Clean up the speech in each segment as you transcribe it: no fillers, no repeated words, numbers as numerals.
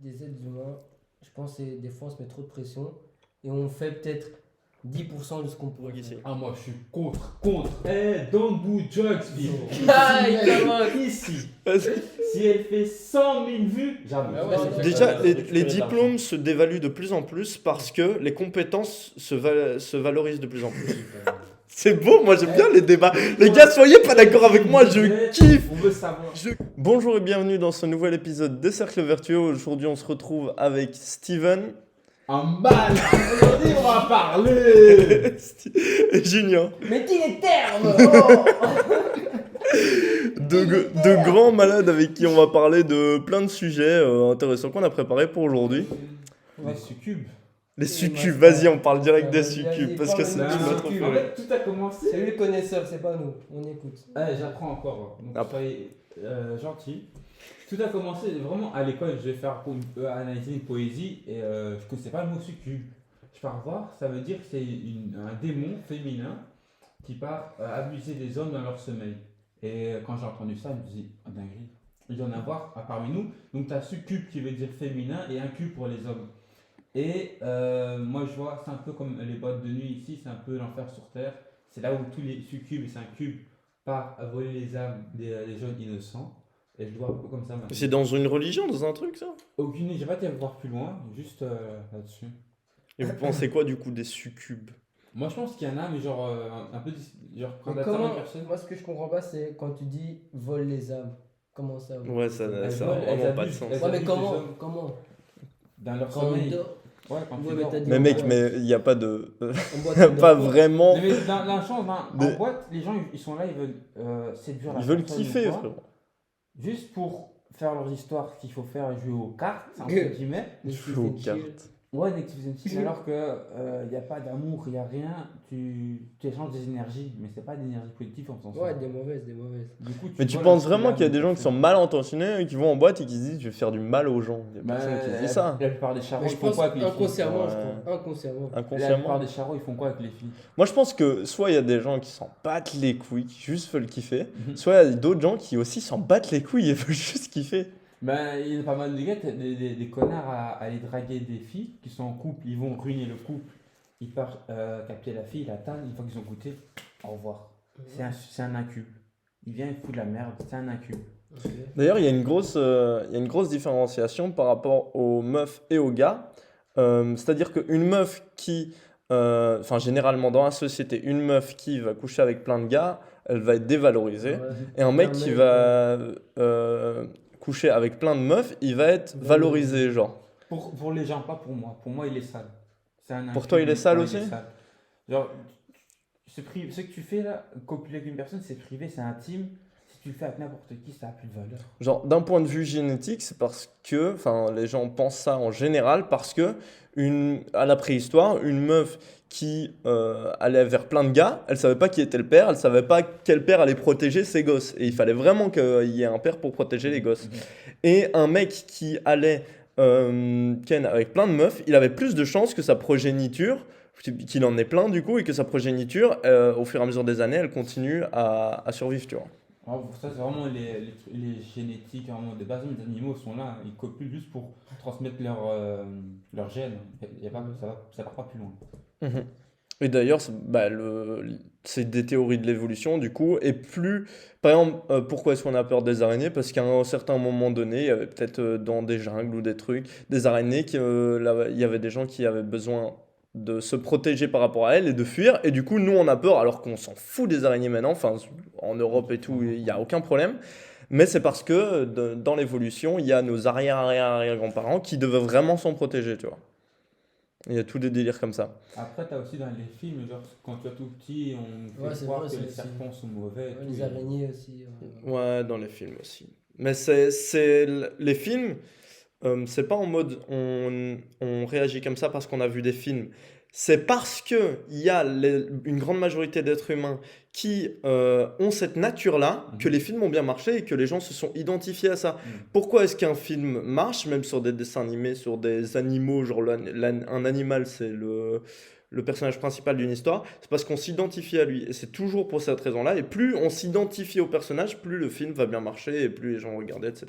des êtres humains, je pense que des fois on se met trop de pression et on fait peut-être 10% de ce qu'on pourrait faire. Ah, moi je suis contre. Don't do drugs, people. Aïe, comment Ici. Si elle fait 100 000 vues, jamais. Ah ouais, ça fait- Déjà, les récupérer de diplômes se dévaluent de plus en plus parce que les compétences se valorisent de plus en plus. C'est beau, moi j'aime bien les débats. Les gars, soyez pas d'accord avec moi, je kiffe. On veut savoir. Bonjour et bienvenue dans ce nouvel épisode des Cercles Vertueux. Aujourd'hui, on se retrouve avec Steven Un mal. Aujourd'hui, on va parler. et Junior. Mais dis les termes oh De grands malades avec qui on va parler de plein de sujets intéressants qu'on a préparés pour aujourd'hui. Les succubes. Les Et succubes, moi, vas-y, on parle direct des vas-y, succubes parce que parle c'est de tu la m'as trop succube. fait En rire. fait, tout a commencé. C'est lui le connaisseur, c'est pas nous, on écoute. J'apprends encore. Donc, Apprends. soyez gentils. Tout a commencé vraiment à l'école. Je vais faire analyser une poésie et je connaissais pas le mot succube. Je pars voir, ça veut dire que c'est un démon féminin qui part abuser des hommes dans leur sommeil. Et quand j'ai entendu ça, je me dis, oh, dinguerie, il doit y en avoir parmi nous. Donc tu as succube qui veut dire féminin et incube pour les hommes. Et moi je vois, c'est un peu comme les boîtes de nuit ici, c'est un peu l'enfer sur terre. C'est là où tous les succubes et incubes partent à voler les âmes des jeunes innocents. Et je le vois un peu comme ça maintenant. C'est dans une religion, dans un truc ça? Aucune idée, j'ai pas été voir plus loin, juste là-dessus. Et vous pensez quoi du coup des succubes? Moi je pense qu'il y en a, mais genre un peu genre Mais prédateur comment, de personne. moi ce que je comprends pas c'est quand tu dis vole les âmes. Comment ça Ouais, ça Elles a volent, elles vraiment pas de abusent, sens. elles Ouais mais abusent comment des hommes Comment dans leur Quand on sommeil. dort Ouais, quand Ouais, tu mais dors. t'as dit- Mais mec, Ouais. mais il n'y a pas de. En boîte, on pas dort vraiment. Mais dans la chance, en Des- boîte, les gens ils sont là, ils veulent séduire la Ils veulent personne ou kiffer, quoi, frérot. juste pour faire leurs histoires, ce qu'il faut faire, jouer aux cartes, entre guillemets. Netflix Faut and chill. cartes. Ouais, Netflix and chill, alors que il n'y a pas d'amour, il n'y a rien, tu échanges des énergies, mais c'est pas d'énergie positive en faisant ça. Ouais, des mauvaises, des mauvaises. Du coup, Mais tu vois penses la vraiment qu'il y a des gens qui sont personne. mal intentionnés et qui vont en boîte et qui se disent je vais faire du mal aux gens? Il y a Bah, personne qui se la- dit ça. La plupart des charros, Mais je ils font pense quoi avec les filles? inconsciemment, je Ouais. crois. Inconsciemment. La Inconsciemment. plupart des charros, ils font quoi avec les filles? Moi je pense que soit il y a des gens qui s'en battent les couilles, qui juste veulent kiffer, Mhm. soit il y a d'autres gens qui aussi s'en battent les couilles et veulent juste kiffer. Ben, il y a pas mal de gars, des connards à aller draguer des filles qui sont en couple, ils vont ruiner le couple, ils partent capter la fille, la tannent, une fois qu'ils ont goûté, au revoir. C'est un incube. Il vient, il fout de la merde, c'est un incube. Ok. D'ailleurs, il y a une grosse différenciation par rapport aux meufs et aux gars. C'est-à-dire qu'une meuf qui, enfin généralement dans la société, une meuf qui va coucher avec plein de gars, elle va être dévalorisée. Ouais. Et un mec qui va coucher avec plein de meufs, il va être valorisé, genre. Pour les gens, pas pour moi. Pour moi, il est sale. C'est un Pour incube, toi, il est sale ouais, aussi? Genre, ce que tu fais là, copuler avec une personne, c'est privé, c'est intime. Si tu le fais avec n'importe qui, ça n'a plus de valeur. Genre, d'un point de vue génétique, c'est parce que, enfin, les gens pensent ça en général, parce que à la préhistoire, une meuf qui allait vers plein de gars, elle savait pas qui était le père, elle savait pas quel père allait protéger ses gosses. Et il fallait vraiment qu'il y ait un père pour protéger les gosses. Et un mec qui allait ken avec plein de meufs, il avait plus de chances que sa progéniture, qu'il en ait plein du coup, et que sa progéniture, au fur et à mesure des années, elle continue à survivre, tu vois. Alors, pour ça, c'est vraiment les génétiques, vraiment, des bases, les animaux sont là, ils copulent juste pour transmettre leur gènes. Ça va pas plus loin. Mhm. Et d'ailleurs, c'est des théories de l'évolution, du coup, et plus... Par exemple, pourquoi est-ce qu'on a peur des araignées? Parce qu'à un certain moment donné, il y avait peut-être dans des jungles ou des trucs, des araignées, il y avait des gens qui avaient besoin de se protéger par rapport à elles et de fuir, et du coup, nous, on a peur, alors qu'on s'en fout des araignées maintenant, enfin, en Europe et tout, il n'y a aucun problème. Mais c'est parce que dans l'évolution, il y a nos arrière-arrière-arrière-grands-parents qui devaient vraiment s'en protéger, tu vois. Il y a tous des délires comme ça. Après, t'as aussi dans les films, genre quand tu es tout petit, on fait Ouais, c'est croire vrai, que c'est les aussi. serpents sont mauvais. et Ouais, tout, les et- araignées aussi. Ouais, dans les films aussi. Mais les films, c'est pas en mode on réagit comme ça parce qu'on a vu des films. C'est parce que il y a une grande majorité d'êtres humains qui ont cette nature-là que les films ont bien marché et que les gens se sont identifiés à ça. Pourquoi est-ce qu'un film marche, même sur des dessins animés, sur des animaux, genre un animal, c'est le personnage principal d'une histoire, c'est parce qu'on s'identifie à lui. Et c'est toujours pour cette raison-là. Et plus on s'identifie au personnage, plus le film va bien marcher et plus les gens vont regarder, etc.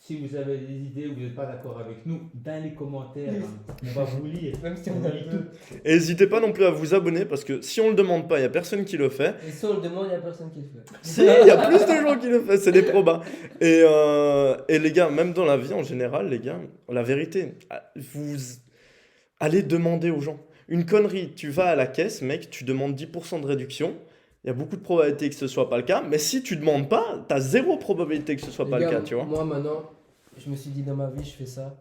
Si vous avez des idées ou vous n'êtes pas d'accord avec nous, dans les commentaires, on va vous lire. Même si On on a lit peu. tout. Et n'hésitez pas non plus à vous abonner parce que si on le demande pas, il y a personne qui le fait. Et si on le demande, il n'y a personne qui le fait. Si, il y a plus de gens qui le font, c'est des probas. Et les gars, même dans la vie en général, les gars, la vérité, vous allez demander aux gens. Une connerie, tu vas à la caisse, mec, tu demandes 10% de réduction. Il y a beaucoup de probabilité que ce soit pas le cas, mais si tu demandes pas, t'as zéro probabilité que ce soit Les pas gars, le cas, tu vois. Moi maintenant, je me suis dit dans ma vie, je fais ça.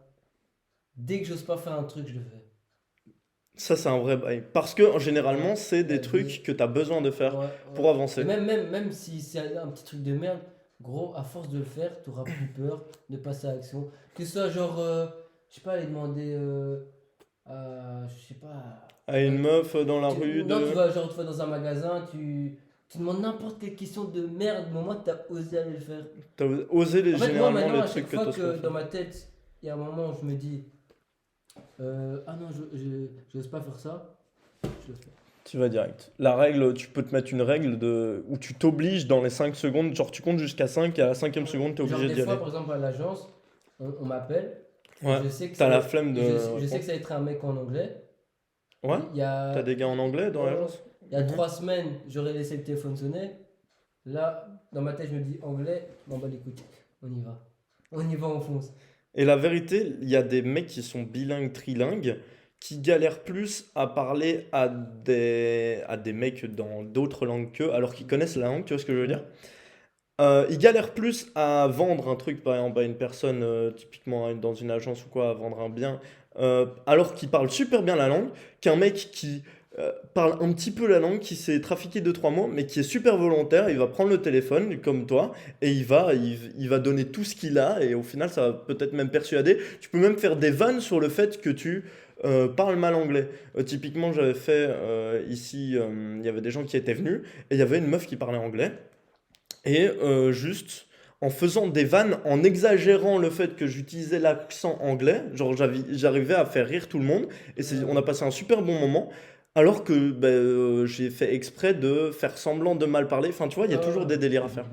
Dès que j'ose pas faire un truc, je le fais. Ça, c'est un vrai bail. Parce que généralement, c'est des Ouais, trucs que t'as besoin de faire Ouais, pour ouais. avancer. Et même si c'est un petit truc de merde, gros, à force de le faire, tu auras plus peur de passer à l'action. Que ce soit genre, je sais pas, aller demander je sais pas. À une meuf dans la Tu- rue non, de... tu vas dans un magasin, tu demandes n'importe quelle question de merde, au moment tu as osé aller le faire. T'as osé les, En fait, moi généralement maintenant, les à trucs chaque que fois t'oses pas que faire. dans ma tête, il y a un moment où je me dis, ah non, j'ose pas faire ça, je le fais. Tu vas direct. La règle, tu peux te mettre une règle où tu t'obliges dans les 5 secondes, genre tu comptes jusqu'à 5 et à la 5e seconde, t'es Genre obligé des d'y fois, aller. par exemple, à l'agence, on m'appelle. Ouais. Je sais que T'as ça la va- flemme de... je sais que ça va être un mec en anglais. Ouais. Il y a, T'as des gars en anglais dans Ouais. l'agence? il y a Mhm. 3 semaines, j'aurais laissé le téléphone sonner. Là, dans ma tête, je me dis anglais, bon bah écoute, on y va. On y va, on fonce. Et la vérité, il y a des mecs qui sont bilingues, trilingues, qui galèrent plus à parler à des mecs dans d'autres langues qu'eux, alors qu'ils connaissent la langue, tu vois ce que je veux dire? Ils galèrent plus à vendre un truc, par exemple, à une personne, typiquement dans une agence ou quoi, à vendre un bien, alors qu'ils parlent super bien la langue, qu'un mec qui parle un petit peu la langue, qui sait trafiquer 2 3 mots, mais qui est super volontaire. Il va prendre le téléphone, comme toi, et il va donner tout ce qu'il a, et au final, ça va peut-être même persuader. Tu peux même faire des vannes sur le fait que tu parles mal anglais. Typiquement, j'avais fait ici, il y avait des gens qui étaient venus, et il y avait une meuf qui parlait anglais. Et juste en faisant des vannes, en exagérant le fait que j'utilisais l'accent anglais, genre j'arrivais à faire rire tout le monde, et on a passé un super bon moment, alors que j'ai fait exprès de faire semblant de mal parler. Enfin, tu vois, il y a toujours des délires à faire.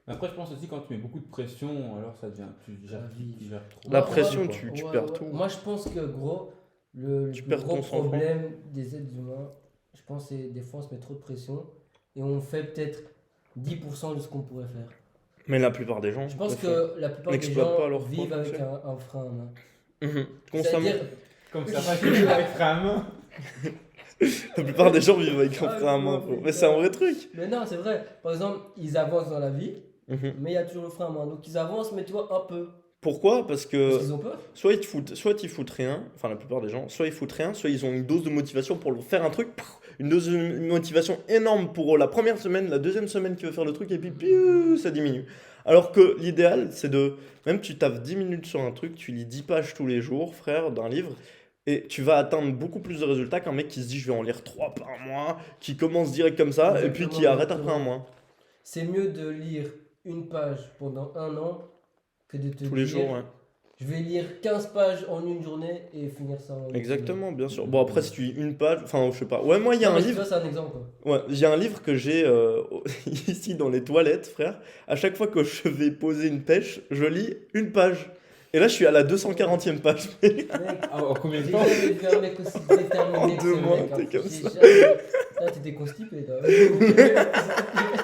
Après, je pense aussi quand tu mets beaucoup de pression, alors ça devient. Tu gères, tu gères trop. La Moi- pression, quoi. tu Ouais, perds ouais. tout. Moi, je pense que gros, le Tu plus perds gros ton sang-froid. problème des êtres humains, je pense, c'est des fois on se met trop de pression et on fait peut-être 10% de ce qu'on pourrait faire. Mais la plupart des gens Je pense le font. que la plupart des N'exploitent gens pas leur vivent avec potentiel. un frein à main. Constamment. C'est-à-dire, Comme ça, pas que je avec frein à main. La plupart des gens vivent avec un Ah, frein à main, putain. frérot. Mais c'est un vrai truc. mais non, c'est vrai. Par exemple, ils avancent dans la vie, Mhm. mais il y a toujours le frein à main. Donc ils avancent, mais tu vois, un peu. Pourquoi? Parce que Parce qu'ils ont peur. soit ils foutent rien, enfin la plupart des gens, soit ils foutent rien, soit ils ont une dose de motivation pour faire un truc, une dose de motivation énorme pour la première semaine, la deuxième semaine qui veut faire le truc, et puis ça diminue. Alors que l'idéal, c'est même tu taffes 10 minutes sur un truc, tu lis 10 pages tous les jours, frère, d'un livre, et tu vas atteindre beaucoup plus de résultats qu'un mec qui se dit je vais en lire 3 par mois, qui commence direct comme ça, et puis qui Exactement, arrête après un exactement. mois. C'est mieux de lire une page pendant un an que de te Tous les dire jours, ouais. je vais lire 15 pages en une journée et finir ça en une Exactement, bien sûr. Bon, après, si tu lis une page, enfin, je sais pas. Ouais, moi, il y a semaine. un Non, mais livre. tu vois, c'est un exemple quoi. Ouais, j'ai un livre que j'ai ici dans les toilettes, frère. À chaque fois que je vais poser une pêche, je lis une page. Et là, je suis à la 240e page. Mec, Ah, en combien de j'ai temps? jamais vu un mec aussi déterminé En que 2 ce mois, mec, hein. t'es comme J'ai ça. jamais- Là, t'étais constipé, toi.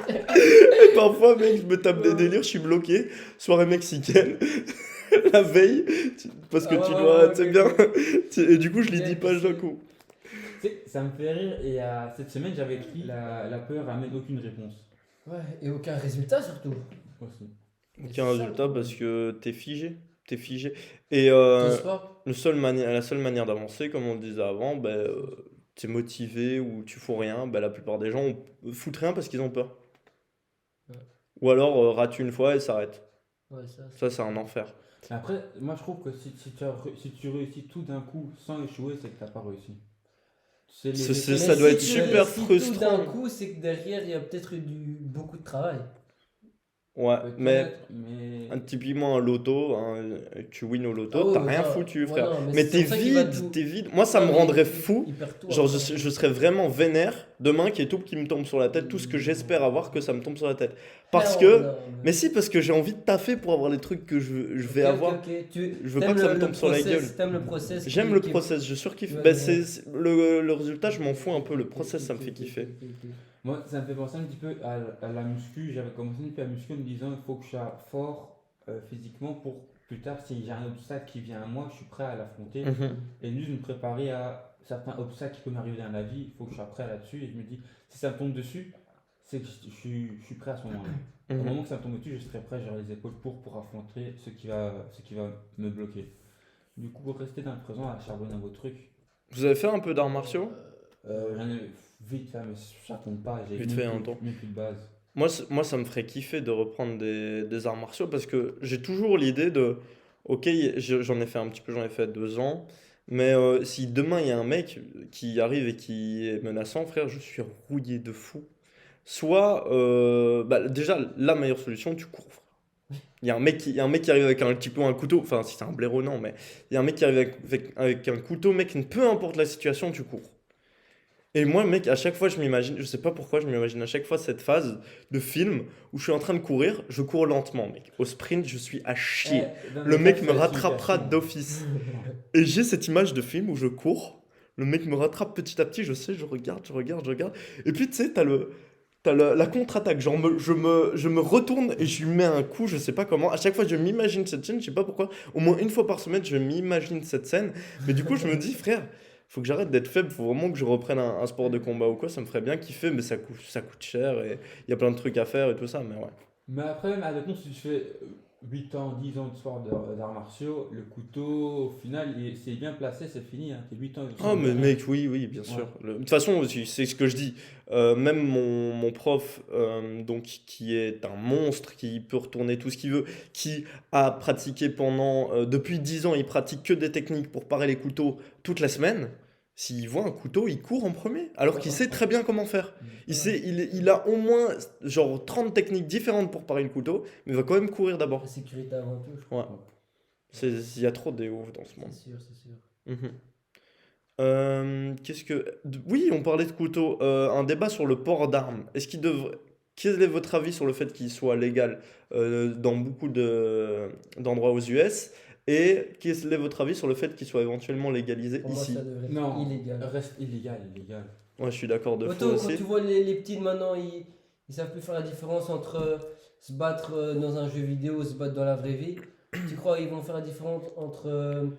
Et parfois, mec, je me tape des délires, je suis bloqué. Soirée mexicaine. La veille, parce que Ah, tu ouais, dois, ouais, tu sais ok, bien. ok. Et du coup, je lis Bien, 10 pages d'un bien. coup. Tu sais, ça me fait rire. Et cette semaine, j'avais écrit la peur amène aucune réponse. Ouais, et aucun résultat surtout. Aussi. Aucun ça, résultat le parce que t'es figé. T'es figé. Et T'oses pas. la seule manière d'avancer, comme on le disait avant, t'es motivé ou tu fous rien. La plupart des gens foutent rien parce qu'ils ont peur. Ouais. Ou alors ratent une fois et s'arrêtent. Ouais, ça. Ça, c'est un enfer. Après, moi je trouve que si tu réussis tout d'un coup sans échouer, c'est que t'as pas réussi. C'est Ça Mais doit si être tu super réussis frustrant. Tout d'un coup, c'est que derrière, il y a peut-être eu beaucoup de travail. Ouais, mais peut-être, mais. typiquement un loto, tu wins au loto, Ah ouais, t'as mais rien ça, foutu, ouais, frère. non, mais Mais c'est pour ça qu'il va tout. t'es vide. Moi, ça Non, me mais rendrait fou. il perd tout Genre, après. je serais vraiment vénère demain qu'il y ait tout qui me tombe sur la tête, tout ce que j'espère avoir que ça me tombe sur la tête. Parce Hell que. no, Mais si, parce que j'ai envie de taffer pour avoir les trucs que je vais Ok, avoir. ok. Tu Je veux pas t'aimes que ça me le tombe sur la process, gueule. T'aimes le process. J'aime le process, je surkiffe. Ouais, Bah, ouais. le résultat, je m'en fous un peu. Le process, ça me fait kiffer. Ok. Moi, ça me fait penser un petit peu à la muscu. J'avais commencé un petit peu à muscu en me disant il faut que je sois fort physiquement pour plus tard, si j'ai un obstacle qui vient à moi, je suis prêt à l'affronter. Mhm. Et juste me préparer à certains obstacles qui peuvent m'arriver dans la vie, il faut que je sois prêt là-dessus. Et je me dis, si ça me tombe dessus, c'est que je suis prêt à ce moment-là. Au Mhm. moment que ça me tombe dessus, je serai prêt, j'aurai les épaules pour affronter ce qui va me bloquer. Du coup, vous restez dans le présent à charbonner dans vos trucs. Vous avez fait un peu d'arts martiaux? J'en ai vite fait, mais ça compte pas. J'ai Vite mis fait, plus- un temps. mis plus de base. Moi, ça me ferait kiffer de reprendre des arts martiaux parce que j'ai toujours l'idée de, ok, j'en ai fait un petit peu, j'en ai fait 2 ans, mais si demain il y a un mec qui arrive et qui est menaçant, frère, je suis rouillé de fou. Soit, bah, déjà, la meilleure solution, tu cours, frère. Il y a un mec qui arrive avec un petit peu un couteau, enfin, si c'est un blaireau, non, mais il y a un mec qui arrive avec un couteau, mec, peu importe la situation, tu cours. Et moi, mec, à chaque fois, je m'imagine, je sais pas pourquoi, je m'imagine à chaque fois cette phase de film où je suis en train de courir, je cours lentement, mec. Au sprint, je suis à chier. Le mec me rattrapera d'office. Et j'ai cette image de film où je cours, le mec me rattrape petit à petit, je sais, je regarde. Et puis, tu sais, la contre-attaque. Genre, je me retourne et je lui mets un coup, je sais pas comment. À chaque fois, je m'imagine cette scène, je sais pas pourquoi. Au moins une fois par semaine, je m'imagine cette scène. Mais du coup, je me dis, frère, faut que j'arrête d'être faible, faut vraiment que je reprenne un sport de combat ou quoi, ça me ferait bien kiffer, mais ça coûte cher et il y a plein de trucs à faire et tout ça, mais ouais. Mais après, même, admettons, si tu fais 8 ans, 10 ans de sport d'arts martiaux, le couteau, au final, c'est bien placé, c'est fini. Hein. T'es 8 ans. Ah, mais mec, oui, bien sûr. De toute façon, c'est ce que je dis. Même mon prof, donc, qui est un monstre, qui peut retourner tout ce qu'il veut, qui a pratiqué depuis 10 ans, il pratique que des techniques pour parer les couteaux toute la semaine. S'il voit un couteau, il court en premier, alors qu'il sait très bien comment faire. Il a au moins genre 30 techniques différentes pour parer le couteau, mais il va quand même courir d'abord. La sécurité avant tout, je Ouais. crois. Il y a trop des ouf dans ce monde. C'est sûr. Mhm. Oui, on parlait de couteau. Un débat sur le port d'armes. Quel est votre avis sur le fait qu'il soit légal dans beaucoup d'endroits aux US? Et quel est votre avis sur le fait qu'il soit éventuellement légalisé Pour moi, ici? ça devrait être Non, illégal. reste illégal. Ouais, je suis d'accord de fou Autant quand aussi. tu vois les petits de maintenant, ils savent plus faire la différence entre se battre dans un jeu vidéo ou se battre dans la vraie vie. Tu crois qu'ils vont faire la différence entre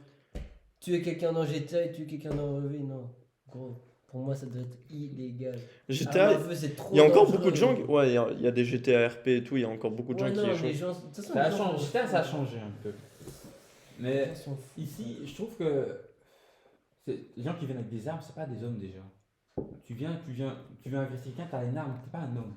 tuer quelqu'un dans GTA et tuer quelqu'un dans la vraie vie? Non. Gros, pour moi, ça doit être illégal. GTA, Arme à feu, c'est trop il y a encore dangereux. beaucoup de gens. Ouais, il y a des GTA RP et tout, il y a encore beaucoup de gens Ouais, qui non, y les échouent. gens. De toute façon, Ça a les gens changé, font- ça a changé un peu. Mais ils s'en foutent. ici, je trouve que les gens qui viennent avec des armes, c'est pas des hommes déjà. Tu viens agresser quelqu'un, t'as une arme, t'es pas un homme.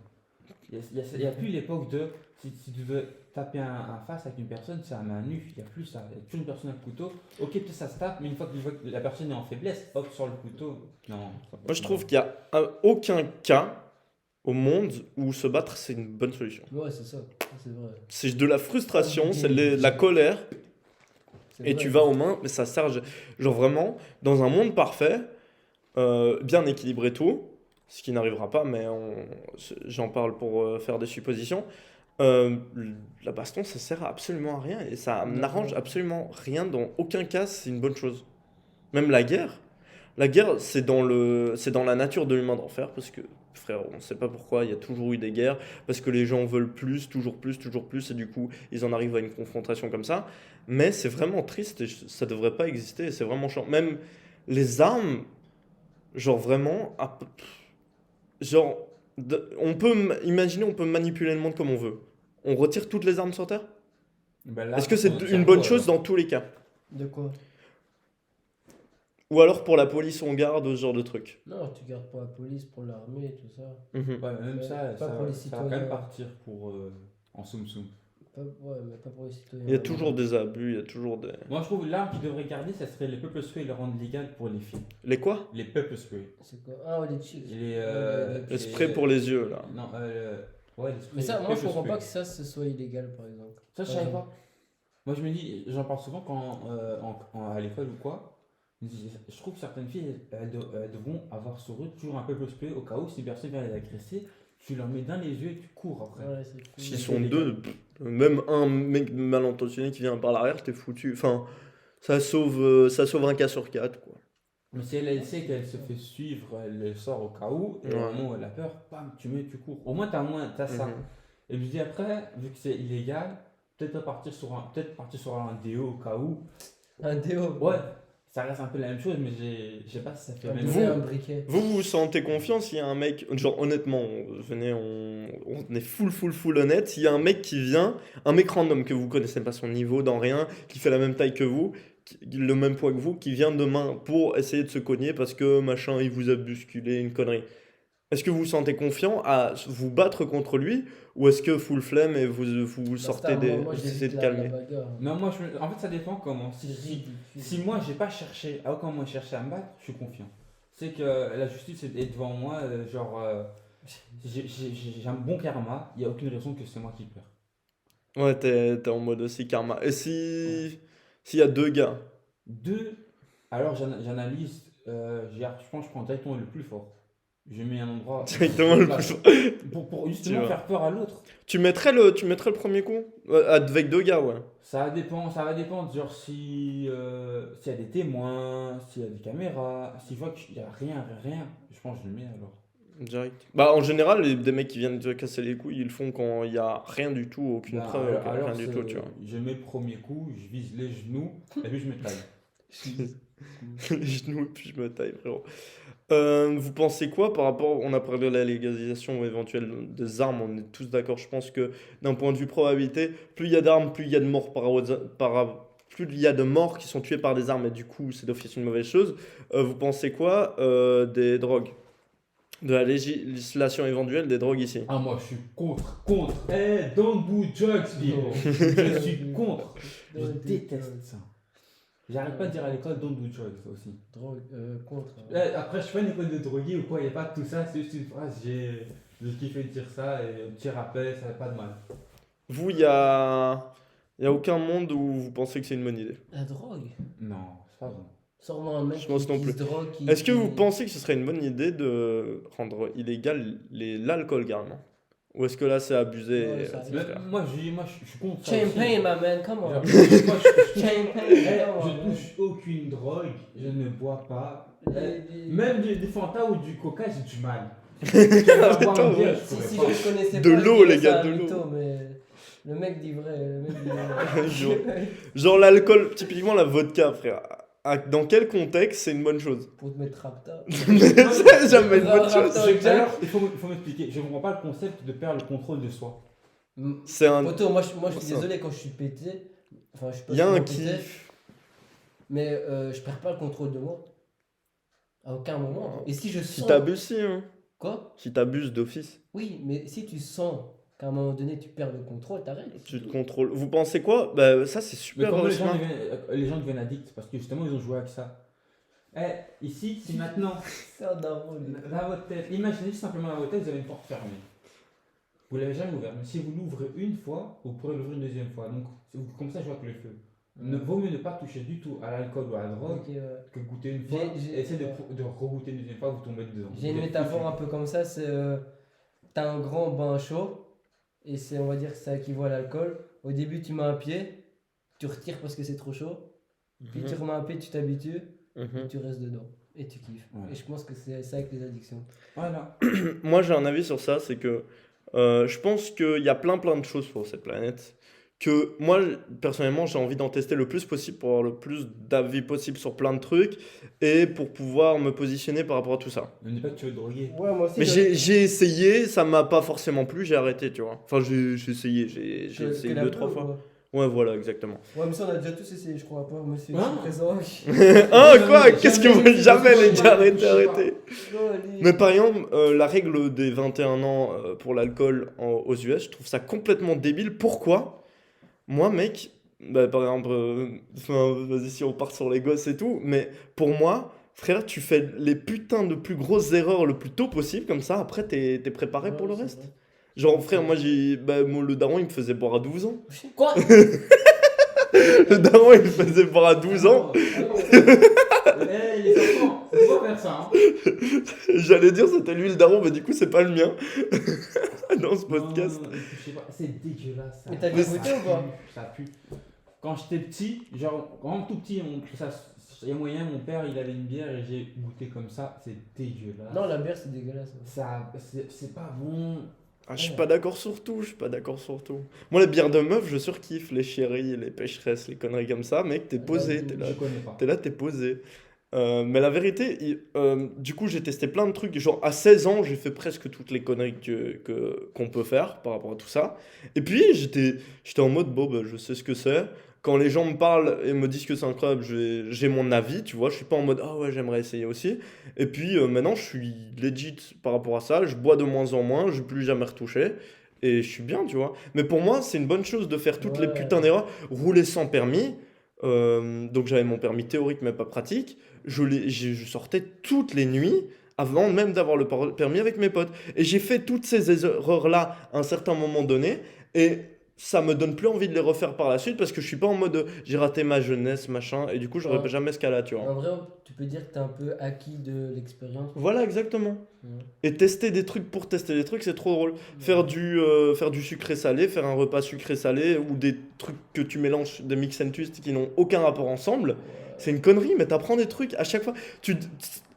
Il y a plus l'époque de si tu veux taper un face avec une personne, c'est à main nue. Il y a plus ça. Il y a toujours une personne avec le couteau. Ok, peut-être ça se tape, mais une fois que tu vois que la personne est en faiblesse, hop, sur le couteau. Non. Moi, je trouve qu'il n'y a aucun cas au monde où se battre, c'est une bonne solution. Ouais, c'est ça. C'est vrai. C'est de la frustration, c'est de la colère, C'est et vrai. tu vas aux mains, mais ça sert. Genre vraiment, dans un monde parfait, bien équilibré tout, ce qui n'arrivera pas, mais j'en parle pour faire des suppositions. La baston, ça sert absolument à rien et ça n'arrange absolument rien. Dans aucun cas, c'est une bonne chose. Même la guerre, c'est dans la nature de l'humain d'en faire parce que, frère, on ne sait pas pourquoi il y a toujours eu des guerres parce que les gens veulent plus, toujours plus, et du coup, ils en arrivent à une confrontation comme ça. Mais c'est vraiment triste et ça devrait pas exister. Et c'est vraiment chiant. Même les armes, genre vraiment, genre, imaginer, on peut manipuler le monde comme on veut. On retire toutes les armes sur Terre? Ben là, Est-ce que c'est on une bonne chose dans tous les cas? De quoi? Ou alors pour la police, on garde ce genre de trucs. Non, tu gardes pour la police, pour l'armée, tout ça. Mhm. Ouais, même Ouais, ça, pas pour les ça va quand même citoyens. partir pour en soum-soum. Ouais, mais pas pour les citoyens. Il y a toujours des abus, il y a toujours des... Moi, je trouve l'arme qu'ils devraient garder, ça serait les pepper spray et le rendre légal pour les filles. Les quoi? Les pepper spray. C'est quoi? Ah, ouais, les chicks. Et les, Ouais, Les sprays pour les yeux, là. Non, Ouais, l'esprit Mais ça, moi, je quelque comprends chose pas que ça, ce soit illégal, par exemple. Ça, je savais pas. Moi, je me dis, j'en parle souvent quand à l'école ou quoi. Je trouve que certaines filles, elles devront avoir sur eux toujours un peu plus spray au cas où si une personne vient les agresser, tu leur mets dans les yeux et tu cours après. Ouais, c'est cool. S'ils sont deux, même un mec mal intentionné qui vient par l'arrière, t'es foutu. Enfin, ça sauve un cas sur quatre, quoi. Mais si elle sait qu'elle se fait suivre, elle le sort au cas où, et au Ouais. moment où elle a peur, bam, tu cours. Au moins, t'as ça. Mhm. Et je me dis après, vu que c'est illégal, peut-être partir sur un déo au cas où. Un déo. Ouais, ça reste un peu la même chose, mais je sais pas si ça fait Un même déo, un briquet. Vous vous sentez confiant s'il y a un mec, genre honnêtement, venez, on est full honnête, s'il y a un mec qui vient, un mec random que vous connaissez pas son niveau dans rien, qui fait la même taille que vous, le même poids que vous, qui vient demain pour essayer de se cogner parce que machin il vous a bousculé, une connerie. Est-ce que vous vous sentez confiant à vous battre contre lui ou est-ce que full flemme et vous sortez Basta, des, moi, vous essayez j'évite de la calmer? bagarre. Non, moi, en fait, ça dépend comment. C'est ridicule. Si moi, j'ai pas cherché, à aucun moment cherché à me battre, je suis confiant. C'est que la justice est devant moi, j'ai un bon karma, il n'y a aucune raison que c'est moi qui pleure. Ouais, t'es en mode aussi karma. Et s'il y a deux gars, Deux, alors j'analyse, je pense que je prends directement le plus fort. Je mets un endroit. directement le plus fort. Pour Tu justement vois. faire peur à l'autre. Tu mettrais le premier coup? Avec deux gars, ouais. Ça va dépendre, genre s'il y a des témoins, s'il y a des caméras, si je vois qu'il n'y a rien, je pense que je le mets alors. Direct. Bah, en général, des mecs qui viennent te casser les couilles, ils le font quand il y a rien du tout, aucune Ben, preuve, alors, rien du tout, tu vois. je mets le premier coup, je vise les genoux, et puis je me taille. Les genoux, et puis je me taille, frérot. Vous pensez quoi par rapport, on a parlé de la légalisation éventuelle des armes, on est tous d'accord, je pense que d'un point de vue probabilité, plus il y a d'armes, plus il y a de morts plus il y a de morts qui sont tués par des armes, et du coup c'est d'office une mauvaise chose. Vous pensez quoi des drogues? De la législation éventuelle des drogues ici? Ah, moi je suis contre. Eh, don't do drugs, people. Je suis contre. Je déteste ça. J'arrête pas de dire à l'école don't do drugs aussi. Drogue, contre. Après, je suis pas une école de drogué ou quoi, il n'y a pas tout ça, c'est juste une phrase, j'ai kiffé de dire ça et un petit rappel, ça n'a pas de mal. Vous, il y a aucun monde où vous pensez que c'est une bonne idée. La drogue. Non, c'est pas bon. Sors-moi un mec Je pense qui non plus. se drogue. Est-ce que vous pensez que ce serait une bonne idée de rendre illégal l'alcool carrément? Ou est-ce que là c'est abusé? Ouais, ça etc. Moi, je suis contre ça. Champagne, aussi. my man, come on. Genre, moi, Champagne, Eh, come on, je man. touche aucune drogue, je ne bois pas. Les- Même du Fanta ou du Coca, j'ai du mal. Je vais boire un bière, je Si pourrais je pas. connaissais De pas, je l'eau, dirais les gars, c'est un de l'eau. mytho, mais le mec dit vrai. Le mec dit vrai. Genre l'alcool, typiquement la vodka, frère. Dans quel contexte c'est une bonne chose? Pour te mettre rapta. C'est jamais une bonne chose. Alors, il faut m'expliquer. Je ne comprends pas le concept de perdre le contrôle de soi. C'est un. Poto, moi je suis Ça. désolé quand je suis pété. Enfin, je suis pas Il y a un souvent pété, kiff. mais je perds pas le contrôle de moi. À aucun moment. Et si je Si sens. t'abuses, si, hein. Quoi? Si t'abuses d'office, Oui, mais si tu sens qu'à un moment donné tu perds le contrôle, t'arrêtes. tu te contrôles. Vous pensez quoi? Bah, ça c'est Mais super comment smart. les gens deviennent addicts? Parce que justement, ils ont joué avec ça. Ici, si maintenant, C'est un daron, lui. dans votre tête, imaginez simplement dans votre tête, vous avez une porte fermée. Vous l'avez jamais ouverte, mais si vous l'ouvrez une fois, vous pourrez l'ouvrir une deuxième fois. Donc, comme ça, je vois que le feu. Vaut mieux ne pas toucher du tout à l'alcool ou à la drogue Ok, ouais. que goûter une fois. J'ai- Essayez de regoûter une deuxième fois, vous tombez dedans. J'ai une métaphore un peu comme ça, c'est t'as un grand bain chaud et c'est, on va dire que ça équivaut à l'alcool. Au début tu mets un pied, tu retires parce que c'est trop chaud, puis tu remets un pied, tu t'habitues et Mhm. tu restes dedans et tu kiffes. Ouais. Et je pense que c'est ça avec les addictions. Voilà. Moi j'ai un avis sur ça, c'est que je pense qu'il y a plein de choses sur cette planète que moi personnellement j'ai envie d'en tester le plus possible pour avoir le plus d'avis possible sur plein de trucs et pour pouvoir me positionner par rapport à tout ça. Ne dis pas que tu veux te droguer. Ouais, moi aussi. Mais j'ai essayé, ça m'a pas forcément plu, j'ai arrêté, tu vois. Enfin j'ai essayé, j'ai essayé 2-3 fois. Ouais, voilà, exactement. Ouais, mais ça on a déjà tous essayé, je crois, pas, monsieur Hein ici présent. Ah Jamais, quoi? jamais, Qu'est-ce que vous jamais, jamais les jamais, gars, arrêtez, jamais, arrêtez. Non, allez. Mais par exemple, la règle des 21 ans pour l'alcool aux US, je trouve ça complètement débile. Pourquoi? Moi, mec, bah, par exemple, enfin, vas-y si on part sur les gosses et tout, mais pour moi, frère, tu fais les putains de plus grosses erreurs le plus tôt possible, comme ça, après, t'es préparé Ouais, pour le c'est reste. vrai. Genre, frère, moi, le daron, il me faisait boire à 12 ans. Quoi? Le daron, il me faisait boire à 12 ans. Les enfants, faut pas faire ça. Hein. J'allais dire, c'était lui le daron, mais du coup, c'est pas le mien. Dans ce podcast. Non, je sais pas, c'est dégueulasse. Ça. Mais t'as déjà goûté ou pas? Ça pue. Quand j'étais petit, genre, vraiment tout petit, il y a moyen, mon père, il avait une bière et j'ai goûté comme ça. C'est dégueulasse. Non, la bière, c'est dégueulasse. Ça, c'est pas bon. Ah, je suis pas d'accord sur tout, Moi, les bières de meuf, je surkiffe les chéris, les pécheresses, les conneries comme ça, mec, t'es posé, t'es là. Je connais pas. T'es posé. Mais la vérité, du coup, j'ai testé plein de trucs. Genre, à 16 ans, j'ai fait presque toutes les conneries qu'on peut faire par rapport à tout ça. Et puis, j'étais en mode, bon, bah, je sais ce que c'est. Quand les gens me parlent et me disent que c'est incroyable, j'ai mon avis, tu vois. Je suis pas en mode, ah ouais, j'aimerais essayer aussi. Et puis, maintenant, je suis legit par rapport à ça. Je bois de moins en moins, je vais plus jamais retoucher. Et je suis bien, tu vois. Mais pour moi, c'est une bonne chose de faire toutes les Ouais. putains d'erreurs. Rouler sans permis. Donc j'avais mon permis théorique mais pas pratique. Je sortais toutes les nuits avant même d'avoir le permis avec mes potes. Et j'ai fait toutes ces erreurs-là à un certain moment donné. Et ça me donne plus envie de les refaire par la suite parce que je suis pas en mode j'ai raté ma jeunesse, machin. Et du coup, j'aurais Ouais. jamais ce cas-là, tu vois. En vrai, tu peux dire que t'as un peu acquis de l'expérience. Voilà, exactement. Ouais. Et tester des trucs pour tester des trucs, c'est trop drôle. Faire du sucré-salé, faire un repas sucré-salé ou des trucs que tu mélanges, des mix and twist qui n'ont aucun rapport ensemble, c'est une connerie, mais t'apprends des trucs à chaque fois.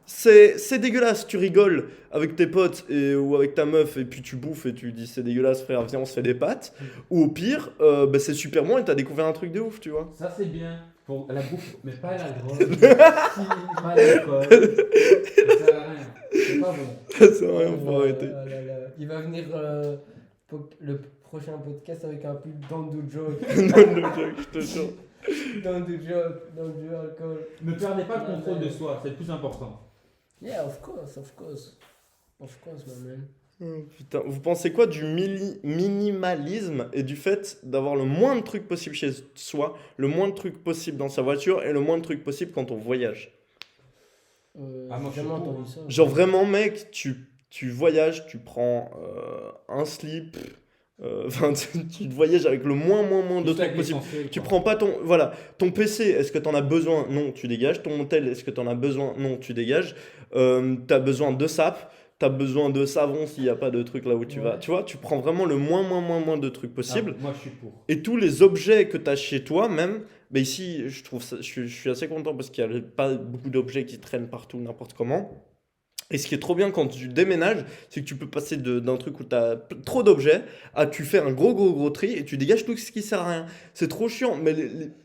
C'est dégueulasse, tu rigoles avec tes potes ou avec ta meuf et puis tu bouffes et tu dis c'est dégueulasse frère, viens on se fait des pâtes. Ou au pire, bah, c'est super bon et t'as découvert un truc de ouf, tu vois. Ça, c'est bien. Pour la bouffe, mais pas la drogue. Pas l'alcool. Ça sert à rien. C'est pas bon. Ça sert à rien, faut arrêter. Oh là là. Il va venir le prochain podcast avec un pub dans du joke. Non, no joke, je te jure. Dans du joke, dans du alcool. Ne perdez pas le contrôle de soi, c'est le plus important. Yeah, of course, of course. Of course, my man. Oh, putain, vous pensez quoi du minimalisme et du fait d'avoir le moins de trucs possible chez soi, le moins de trucs possible dans sa voiture et le moins de trucs possible quand on voyage? Ah, moi, je J'ai suis jamais pour. entendu ça. Genre vraiment mec, tu voyages, tu prends un slip, enfin tu voyages avec le moins de Juste trucs avec possible. l'essentiel, Tu quoi. prends pas ton PC, est-ce que t'en as besoin? Non, tu dégages. Ton tel, est-ce que t'en as besoin? Non, tu dégages. T'as besoin de sap, t'as besoin de savon s'il n'y a pas de truc là où tu Ouais. vas. Tu vois, tu prends vraiment le moins de trucs possible. Ah, moi, je suis pour. Et tous les objets que t'as chez toi même, bah ici, je trouve ça, je suis assez content parce qu'il n'y a pas beaucoup d'objets qui traînent partout, n'importe comment. Et ce qui est trop bien quand tu déménages, c'est que tu peux passer d'un truc où tu as trop d'objets à tu fais un gros tri et tu dégages tout ce qui sert à rien. C'est trop chiant, mais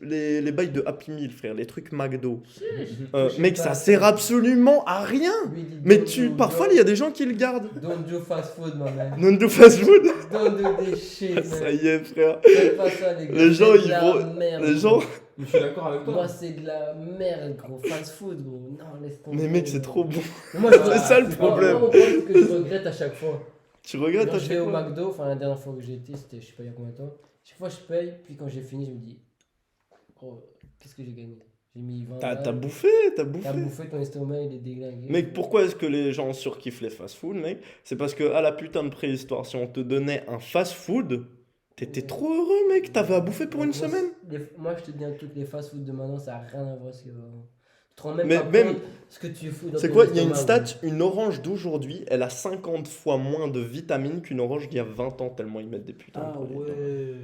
les bails de Happy Meal, frère, les trucs McDo, Je sais mec, pas. ça sert absolument à rien. Lui, il dit Mais don't do parfois, joke, il y a des gens qui le gardent. Don't do fast food, my man. Non do fast food. Don't do des shit, Ça man. y est, frère. Faites pas ça, les gars. Les gens, C'est de ils la vont- merde, Les gros. gens. Mais je suis d'accord avec toi. Moi, c'est de la merde, gros. Fast food, gros. Non, laisse tomber. Mais mec, c'est trop bon. Moi, C'est ça le problème. Moi, mon problème, c'est que je regrette à chaque fois. Tu regrettes Quand à je vais chaque au fois. McDo, enfin la dernière fois que j'ai été, c'était je sais pas il y a combien de temps. Chaque fois je paye, puis quand j'ai fini, je me dis, oh, qu'est-ce que j'ai gagné? J'ai mis 20 T'as balles. bouffé, t'as bouffé. T'as bouffé, ton estomac il est déglingué. Mec, pourquoi est-ce que les gens surkiffent les fast-food, mec? C'est parce que à la putain de préhistoire, si on te donnait un fast-food, t'étais trop heureux, mec. T'avais à bouffer pour une Moi, semaine. Moi je te dis, toutes les fast-food de maintenant, ça n'a rien à voir avec ce que tu te rends même Mais pas même- compte ce que tu fous dans C'est ton quoi? Il y a une estomac, stat, une orange d'aujourd'hui, elle a 50 fois moins de vitamines qu'une orange d'il y a 20 ans, tellement ils mettent des putains de Ah produits. ouais.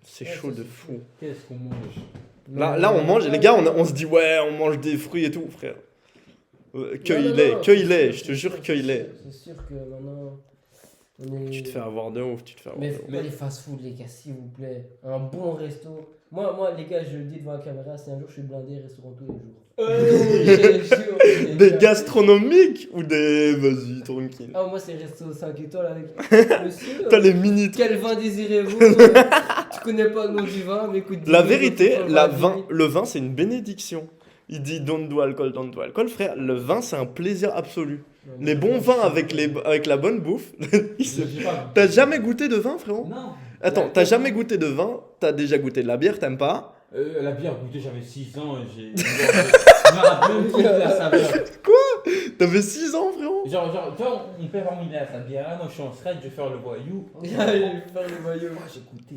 C'est Ouais, chaud ça, de c'est fou. Qu'est-ce qu'on mange? gros. Là, on mange, les gars, on se dit, ouais, on mange des fruits et tout, frère. Cueille-les, je te jure, cueille-les. C'est sûr que maintenant. On est... Tu te fais avoir de ouf, tu te fais avoir Mais de faut ouf. pas les fast-food, les gars, s'il vous plaît. Un bon resto. Moi, les gars, je le dis devant la caméra, si un jour je suis blindé, restaurant tous les jours. Je jure, les Des gars. gastronomiques ou des. Vas-y, tranquille. Ah, moi, c'est resto 5 étoiles avec. Monsieur, T'as les mini. quel vin désirez-vous Tu connais pas le nom du vin, mais écoute. La dis-le, vérité, donc, tu vas le vin, c'est une bénédiction. Il dit don't do alcool, frère. Le vin, c'est un plaisir absolu. le- Les bons vins avec la bonne bouffe. T'as jamais goûté de vin, frérot? Non. Attends, t'as jamais goûté de vin? T'as déjà goûté de la bière, t'aimes pas? La bière goûtée, j'avais 6 ans et j'ai. Je me rappelle même plus de la saveur. T'avais 6 ans, frérot? Genre, tu vois, mon père va m'emmener à sa bière. Ah non, je suis en stress, je vais faire le voyou. Il va faire le maillot. Ah, j'ai goûté.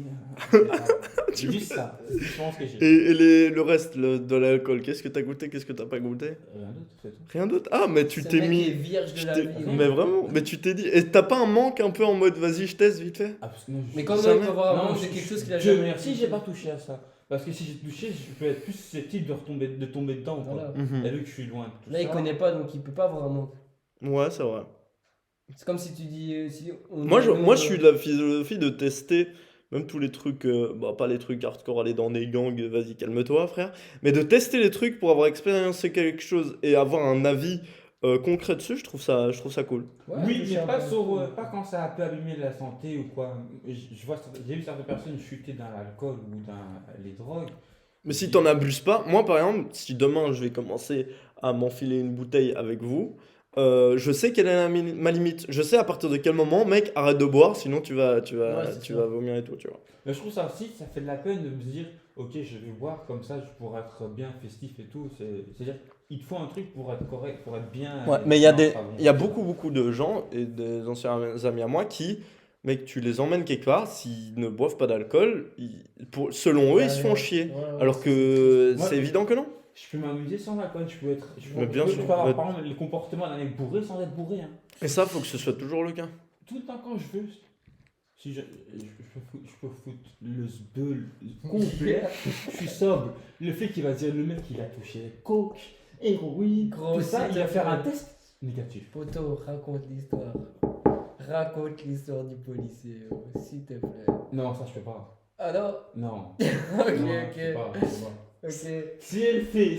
C'est juste ça. Je pense que j'ai. Et le reste de l'alcool, qu'est-ce que t'as goûté, qu'est-ce que t'as pas goûté? Rien d'autre, c'est tout. Rien d'autre? Ah, mais tu Ce t'es mec est mis. vierge de tu la t'es- vie. Mais vraiment, mais tu t'es dit. Et t'as pas un manque un peu en mode vas-y, je teste vite fait? Ah, parce que non, Mais comment Jamais. il peut avoir un Non, manque de quelque chose qu'il a Dieu jamais merci, j'ai pas touché à ça. Parce que si j'ai touché, je peux être plus susceptible de tomber dedans. Quoi. Voilà. Mhm. Et vu que je suis loin de tout Là, il ça. connaît pas, donc il peut pas avoir un manque. Ouais, c'est vrai. C'est comme si tu dis. Si on Moi, est- moi, je suis de la philosophie de tester même tous les trucs, bah, pas les trucs hardcore, aller dans des gangs, vas-y, calme-toi, frère, mais de tester les trucs pour avoir expériencé quelque chose et avoir un avis concret dessus, je trouve ça cool. Ouais, Oui, toucher mais un pas, peu. pas quand ça peut abîmer la santé ou quoi. J'ai vu certaines personnes chuter dans l'alcool ou dans les drogues. Mais si t'en abuses pas, moi par exemple, si demain je vais commencer à m'enfiler une bouteille avec vous, je sais quelle est ma limite. Je sais à partir de quel moment, mec, arrête de boire, sinon Ouais, c'est tu ça. vas vomir et tout, tu vois. Mais je trouve ça aussi, ça fait de la peine de me dire, ok, je vais boire comme ça, je pourrais être bien festif et tout. C'est-à-dire, il te faut un truc pour être correct, pour être bien. Ouais, mais il y a bien, ça va. il y a beaucoup de gens et des anciens amis à moi qui, mec, tu les emmènes quelque part, s'ils ne boivent pas d'alcool, selon eux, ils se font chier. Ouais, ouais, Alors c'est que triste. c'est évident que non. Je peux m'amuser sans alcool, je peux être. Mais bien je sûr. peux avoir, Mais- par exemple, les comportements d'un mec bourré sans être bourré. Hein. Et ça, faut que ce soit toujours le cas. Tout le temps quand je veux. Si je peux foutre le sbeul complet, je suis sobre. Le fait qu'il va dire le mec il a touché coke, héroïne, Gros, tout ça, s'il il te va faire un plaît. test négatif. Poto, raconte l'histoire. Raconte l'histoire du policier, s'il te plaît. Non, ça je peux pas. Ah non. Non. Ok, Non, je peux ok. pas, je peux pas. Ok. Si elle fait,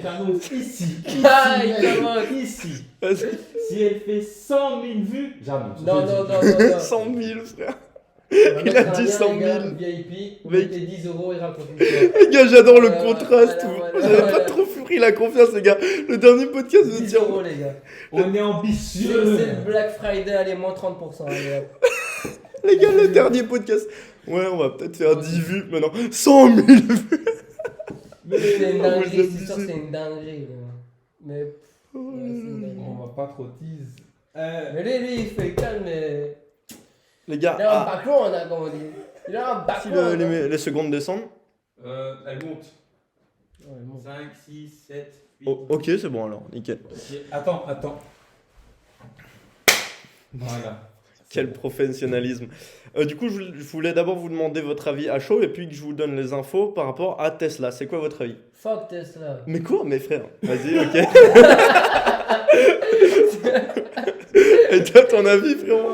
j'annonce ici, Ah, il commence. ici, Vas-y. si elle fait 100 000 vues, j'annonce. Non, je non, dis. non, non. 100 000, frère. On va Il mettre a un dit lien, 100 000. les gars, VIP, vous Mec. mettez 10 euros et raconte l'histoire. Les gars, j'adore le Voilà, contraste. voilà, J'avais voilà. pas trop pris la confiance, les gars. Le dernier podcast, je 10 tiens. euros, les gars. On est C'est ambitieux. le Black Friday, allez, moins 30%. Allez, hop. Les gars, le dernier podcast. Ouais, on va peut-être faire 10 vues maintenant. 100 000 vues. C'est une vous dinguerie, abusez. c'est sûr, c'est une dinguerie. gros. Mais. ouais, c'est une dinguerie. On va pas trop tease. Mais lui, il fait calme, mais. Les gars, Il a un background, hein, comme on dit. Il a un si background. hein. les secondes descendent. Elle monte. Ouais, bon. 5, 6, 7, 8. Oh, ok, c'est bon alors, nickel. Attends. Voilà. Quel professionnalisme. Du coup, je voulais d'abord vous demander votre avis à chaud et puis que je vous donne les infos par rapport à Tesla. C'est quoi votre avis? Fuck Tesla. Mais quoi, mes frères? Vas-y, ok. Et toi, ton avis, frérot?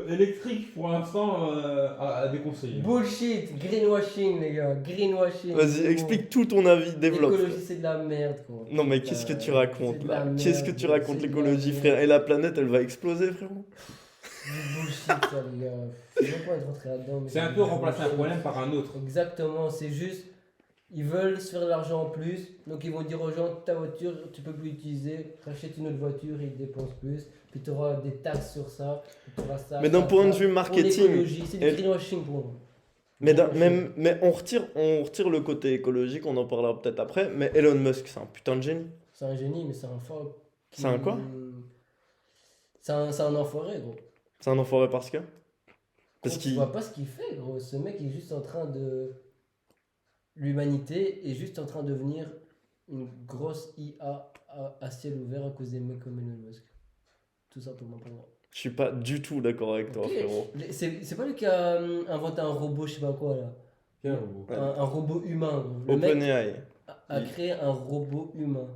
Électrique pour l'instant à déconseiller. Bullshit, greenwashing, les gars. Greenwashing. Vas-y, explique tout ton avis, développe. L'écologie, c'est de la merde, quoi. Non, mais qu'est-ce que tu racontes c'est de la là? merde, Qu'est-ce que tu racontes, c'est de la l'écologie, merde. frère? Et la planète, elle va exploser, frérot? Du bullshit, ça, les gars. Je sais même pas être rentré là-dedans. mais C'est un du peu remplacer un bullshit. problème par un autre. Exactement, c'est juste. Ils veulent se faire de l'argent en plus, donc ils vont dire aux gens ta voiture tu peux plus l'utiliser, rachète une autre voiture et ils dépensent plus, puis tu auras des taxes sur ça, puis t'auras ça. Mais d'un ça, point de ça. vue Pour marketing, l'écologie, c'est du et- greenwashing pour moi. mais on retire le côté écologique, on en parlera peut-être après. Mais Elon Musk, c'est un putain de génie. C'est un génie, mais c'est un fuck. C'est un quoi? C'est un enfoiré, gros. C'est un enfoiré parce que. Parce Tu qu'il. vois pas ce qu'il fait, gros. Ce mec est juste en train de. L'humanité est juste en train de devenir une grosse IA à ciel ouvert à cause des mecs comme Elon Musk. Tout simplement pour moi. Je suis pas du tout d'accord avec toi, Ok. frérot. C'est pas lui qui a inventé un robot, je sais pas quoi là. Quel robot. Ouais. Un robot humain. Gros. Le mec OpenAI, a créé un robot humain.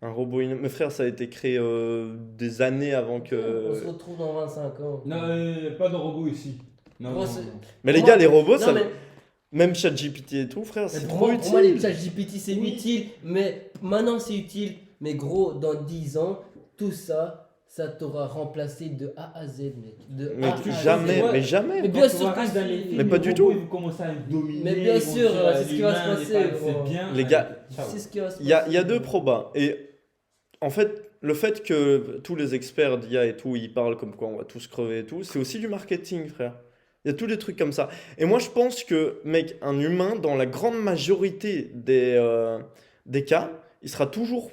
un robot. Mais frère, ça a été créé des années avant On se que. retrouve dans 25 ans. Non, pas de robot ici. Non, Gros, non, c'est- non. Mais les Pour gars, moi- les robots, non, ça. mais- Même ChatGPT et tout, frère, Mais c'est pour trop moi, pour moi, les utile. ChatGPT c'est utile, mais maintenant c'est utile. Mais gros, dans 10 ans, tout ça, ça t'aura remplacé de A à Z, mec. De Mais A à Z. jamais, ouais. mais jamais. Mais Quand bien tu sûr vois que reste dans les si. films, Mais pas les du robots, tout. Ils vont commencer à dominer. Mais bien ils vont sûr, dire, c'est ce qui va se l'humain passer, n'est pas- gros. C'est bien. Les gars, Ciao. C'est ce qui va se Il y a passer. deux probas. Et en fait, le fait que tous les experts d'IA et tout, ils parlent comme quoi on va tous crever et tout, c'est aussi du marketing, frère. Il y a tous des trucs comme ça. Et moi, je pense que, mec, un humain, dans la grande majorité des cas, il sera toujours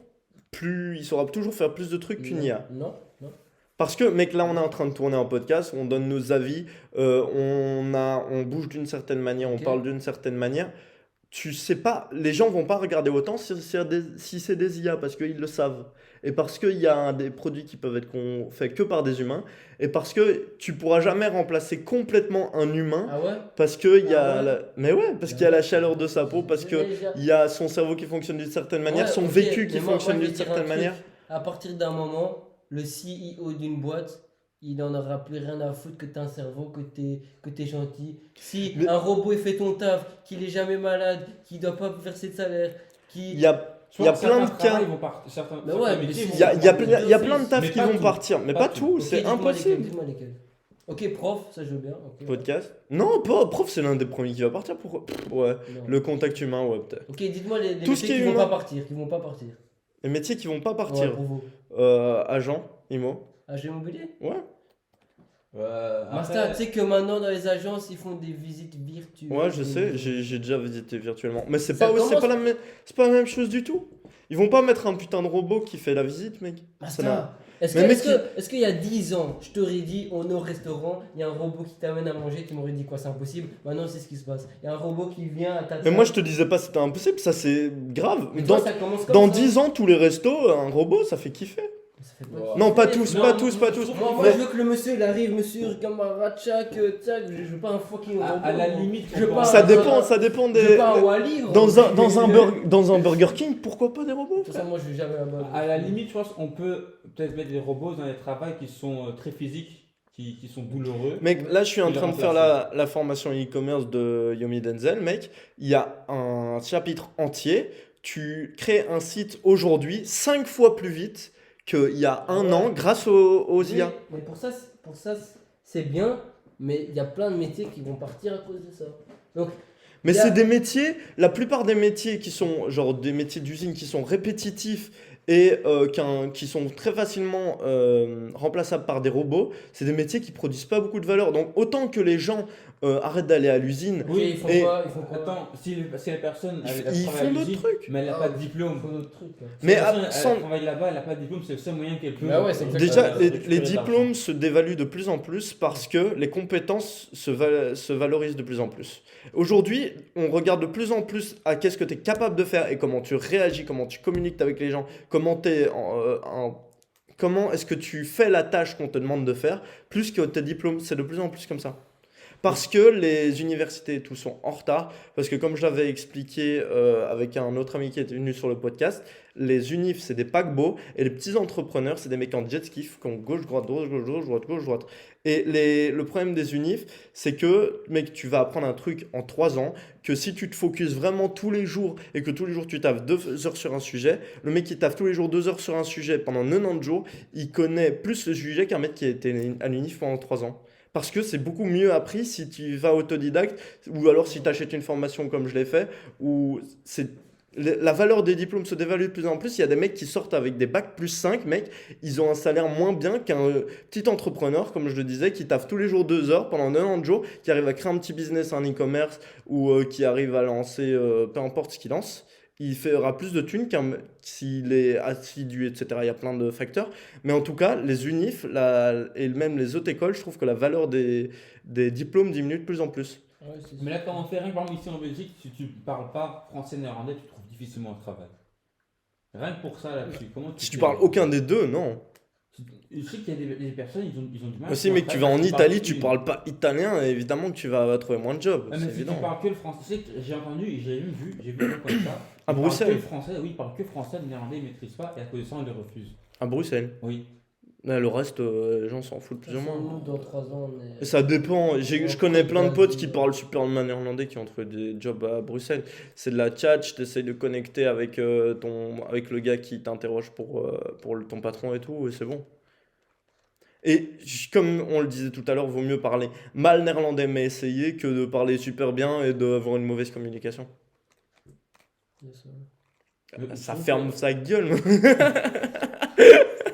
il saura toujours faire plus de trucs qu'une IA. Non, non. Parce que, mec, là, on est en train de tourner un podcast, on donne nos avis, on bouge d'une certaine manière, on Ok. parle d'une certaine manière. Tu sais pas, les gens vont pas regarder autant si c'est des IA parce qu'ils le savent. Et parce qu'il y a des produits qui peuvent être faits que par des humains. Et parce que tu pourras jamais remplacer complètement un humain. Ah ouais? Parce que il y a Ah ouais. Mais ouais, parce qu'il y a la chaleur de sa peau, parce que Déjà. il y a son cerveau qui fonctionne d'une certaine manière, Ouais, son ok, vécu qui mais moi, fonctionne je vais d'une dire un certaine truc. manière. À partir d'un moment, le CEO d'une boîte, il n'en aura plus rien à foutre que t'as un cerveau, que t'es gentil. Si Mais- un robot il fait ton taf, qu'il est jamais malade, qu'il doit pas verser de salaire, Il y a Je Il y a pense que plein de certains cas. travails vont certains Mais certains ouais, mais métiers si- vont Il y a, partir il y a plein de d'office, tafs mais qui pas vont tout. partir, mais Pas pas tout. tout, Ok, c'est dites-moi impossible. lesquels, dites-moi lesquels. Ok, prof, ça je veux bien. Ok. Podcast? Non, pas prof, c'est l'un des premiers qui va partir. Pourquoi? Ouais, Non. le contact humain, ouais, peut-être. Ok, dites-moi les Tout ce métiers qui est qui vont humain. pas partir, qui vont pas partir. Les métiers qui vont pas Ouais, partir. pour vous. Agent, IMO. Agent immobilier? Ouais. Masta, Après, tu sais que maintenant dans les agences, ils font des visites virtuelles. Ouais, je sais, j'ai déjà visité virtuellement. Mais c'est Ça pas, c'est commence- pas c'est pas la même chose du tout. Ils vont pas mettre un putain de robot qui fait la visite, mec. Ça n'a- Masta, est-ce Mais mec, qu'il y a 10 ans, je t'aurais dit, on est au restaurant, il y a un robot qui t'amène à manger, tu m'aurais dit quoi, c'est impossible. Maintenant, c'est ce qui se passe. Il y a un robot qui vient à ta Mais table. moi, je te disais pas c'était impossible, ça c'est grave. Mais Dans, toi, ça commence comme dans ça. 10 ans, tous les restos, un robot, ça fait kiffer. Ça fait pas Ouais. Non, pas kiffer. tous, Non, pas moi, tous, je pas trouve- tous. Moi, Mais- je veux que le monsieur il arrive, monsieur, camarade, tchac, tchac, je veux pas un fucking robot. à la limite, je veux on pas peut- Ça un- dépend, ça dépend Je veux des. pas un Wally. Dans un Burger King, pourquoi pas des robots? Pour ça, moi, je vais jamais là-bas. À la limite, je pense qu'on peut peut-être mettre des robots dans des travaux qui sont très physiques, qui sont douloureux. Mec, là je suis en Il est train de faire remplacé. la formation e-commerce de Yomi Denzel, mec. Il y a un chapitre entier. Tu crées un site aujourd'hui 5 fois plus vite qu'il y a un Ouais. an grâce aux Oui, IA. mais pour ça, c'est bien, mais il y a plein de métiers qui vont partir à cause de ça. Donc, Mais Il y a- c'est des métiers, la plupart des métiers qui sont genre des métiers d'usine qui sont répétitifs et qui sont très facilement remplaçables par des robots, c'est des métiers qui produisent pas beaucoup de valeur. Donc autant que les gens arrêtent d'aller à l'usine, ok, ils font et- quoi? Ils font quoi? Attends, si la personne ils travaille à font d'autres l'usine, trucs. mais elle n'a Ah, pas de Ils diplôme. font d'autres trucs. Hein. Mais Si la personne, sans- elle travaille là-bas, elle n'a pas de diplôme, c'est le seul moyen qu'elle peut. Bah ouais, c'est exactement Déjà, ça. les récupérer de diplômes se dévaluent de plus en plus parce que les compétences se valorisent de plus en plus. Aujourd'hui, on regarde de plus en plus à qu'est-ce que tu es capable de faire et comment tu réagis, comment tu communiques avec les gens, comment est-ce que tu fais la tâche qu'on te demande de faire, plus que tes diplômes. C'est de plus en plus comme ça. Parce que les universités et tout sont en retard. Parce que comme je l'avais expliqué avec un autre ami qui était venu sur le podcast, les unifs, c'est des paquebots. Et les petits entrepreneurs, c'est des mecs en jet ski qui ont gauche, droite, gauche, gauche, gauche, droite, gauche, droite. Et le problème des unifs, c'est que, mec, tu vas apprendre un truc en 3 ans, que si tu te focuses vraiment tous les jours et que tous les jours tu taffes 2 heures sur un sujet, le mec qui taffe tous les jours 2 heures sur un sujet pendant 90 jours, il connaît plus le sujet qu'un mec qui a été à l'unif pendant 3 ans. Parce que c'est beaucoup mieux appris si tu vas autodidacte ou alors si tu achètes une formation comme je l'ai fait. Où la valeur des diplômes se dévalue de plus en plus. Il y a des mecs qui sortent avec des bacs plus 5, mec. Ils ont un salaire moins bien qu'un petit entrepreneur, comme je le disais, qui taffe tous les jours 2 heures pendant 90 jours, qui arrive à créer un petit business en e-commerce ou qui arrive à lancer peu importe ce qu'il lance. Il fera plus de thunes s'il est assidu, etc. Il y a plein de facteurs. Mais en tout cas, les unifs et même les autres écoles, je trouve que la valeur des diplômes diminue de plus en plus. Ouais, c'est Mais là, quand on fait rien, par exemple, ici en Belgique, si tu parles pas français néerlandais, tu trouves difficilement un travail. Rien que pour ça là-dessus. Comment Si fais tu parles aucun des deux, non. Je sais qu'il y a des personnes, ils ont du mal. Aussi, à mec, tu vas trouver un en travail, Italie, tu parles pas italien, et évidemment que tu vas trouver moins de jobs. Ah, C'est mais si tu évident. parles que le français, tu sais que j'ai entendu, j'ai vu des gens comme ça. À Ils parlent Bruxelles. que le français, oui, ils parlent que français, le néerlandais, ils ne maîtrisent pas, et à cause de ça, on les refuse. À Bruxelles. Oui. Mais le reste, les gens s'en foutent plus ou moins. Nous, dans 3 ans, on est. Ça dépend. Je connais plein de potes qui parlent super bien néerlandais qui ont trouvé des jobs à Bruxelles. C'est de la tchatch, tu essayes de connecter avec avec le gars qui t'interroge pour ton patron et tout, et c'est bon. Et comme on le disait tout à l'heure, vaut mieux parler mal néerlandais mais essayer que de parler super bien et d'avoir une mauvaise communication. Ça ferme sa gueule.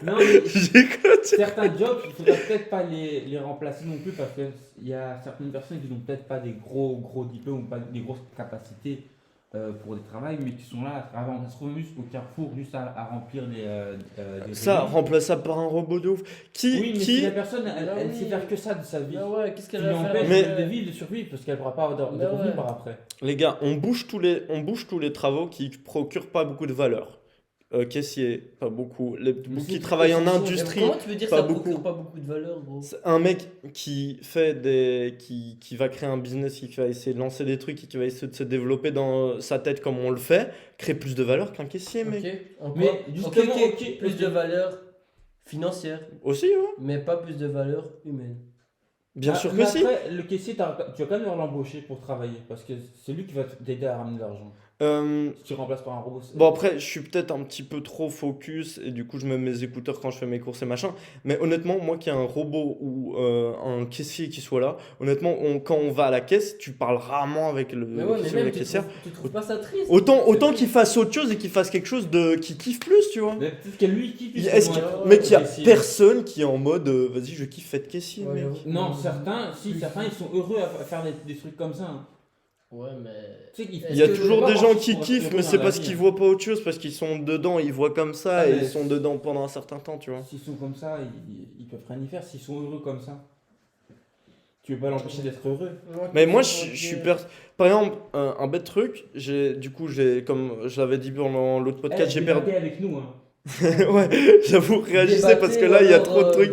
Non, mais J'écoute. certains jobs, il ne faudrait peut-être pas les remplacer non plus parce qu'il y a certaines personnes qui n'ont peut-être pas des gros diplômes ou pas des grosses capacités pour des travails, mais qui sont là avant, se remettent au carrefour juste à remplir des Ça, remises. remplaçable par un robot de ouf. Oui, mais si Qui... la personne, Ah elle oui. sait faire que ça de sa vie, Ah ouais, qu'est-ce qui qu'elle lui va faire empêche Mais- de vivre, de survivre, parce qu'elle ne pourra pas avoir de Bah revenus ouais. par après. Les gars, on bouge tous les travaux qui procurent pas beaucoup de valeur. Caissier, pas beaucoup. Mais Qui c'est- travaillent en c'est- industrie, Comment tu veux dire que pas ça beaucoup. procure pas beaucoup de valeur, gros? C'est un mec qui fait qui va créer un business, qui va essayer de lancer des trucs, qui va essayer de se développer dans sa tête comme on le fait, crée plus de valeur qu'un caissier, mec. Ok, en Mais quoi? justement, Ok, ok, plus ok. de valeur financière, Aussi, ouais. mais pas plus de valeur humaine. Bien Ah, sûr mais que si. après, le caissier, tu vas quand même devoir l'embaucher pour travailler, parce que c'est lui qui va t'aider à ramener de l'argent. Si tu remplaces par un robot, Bon, après, je suis peut-être un petit peu trop focus et du coup, je mets mes écouteurs quand je fais mes courses et machin. Mais honnêtement, moi qui ai un robot ou un caissier qui soit là, honnêtement, quand on va à la caisse, tu parles rarement avec le Mais ouais, mais caissier ou la même, caissière. tu trouves pas ça triste? Autant qu'il fasse autre chose et qu'il fasse quelque chose qui kiffe plus, tu vois. mais peut-être que lui qui Est-ce Ouais, mec, il y a caissier. personne qui est en mode vas-y, je kiffe être caissier, Ouais, mec. j'avoue. Non, certains ils sont heureux à faire des trucs comme ça. Hein. Ouais, mais. Tu sais qu'il- Il y a Est-ce que toujours pas des gens grand-chose qui pour être kiffent, heureux mais dans c'est la parce vie, qu'ils hein. voient pas autre chose, parce qu'ils sont dedans, ils voient comme ça Ah, et mais ils sont dedans pendant un certain temps, tu vois. S'ils sont comme ça, ils peuvent rien y faire s'ils sont heureux comme ça. Tu veux pas l'empêcher d'être heureux. Mais moi, par exemple, un bête truc, comme je l'avais dit pendant l'autre podcast, j'ai perdu. avec nous. Hein. Ouais, j'avoue, réagissez parce que là, il y a trop de trucs.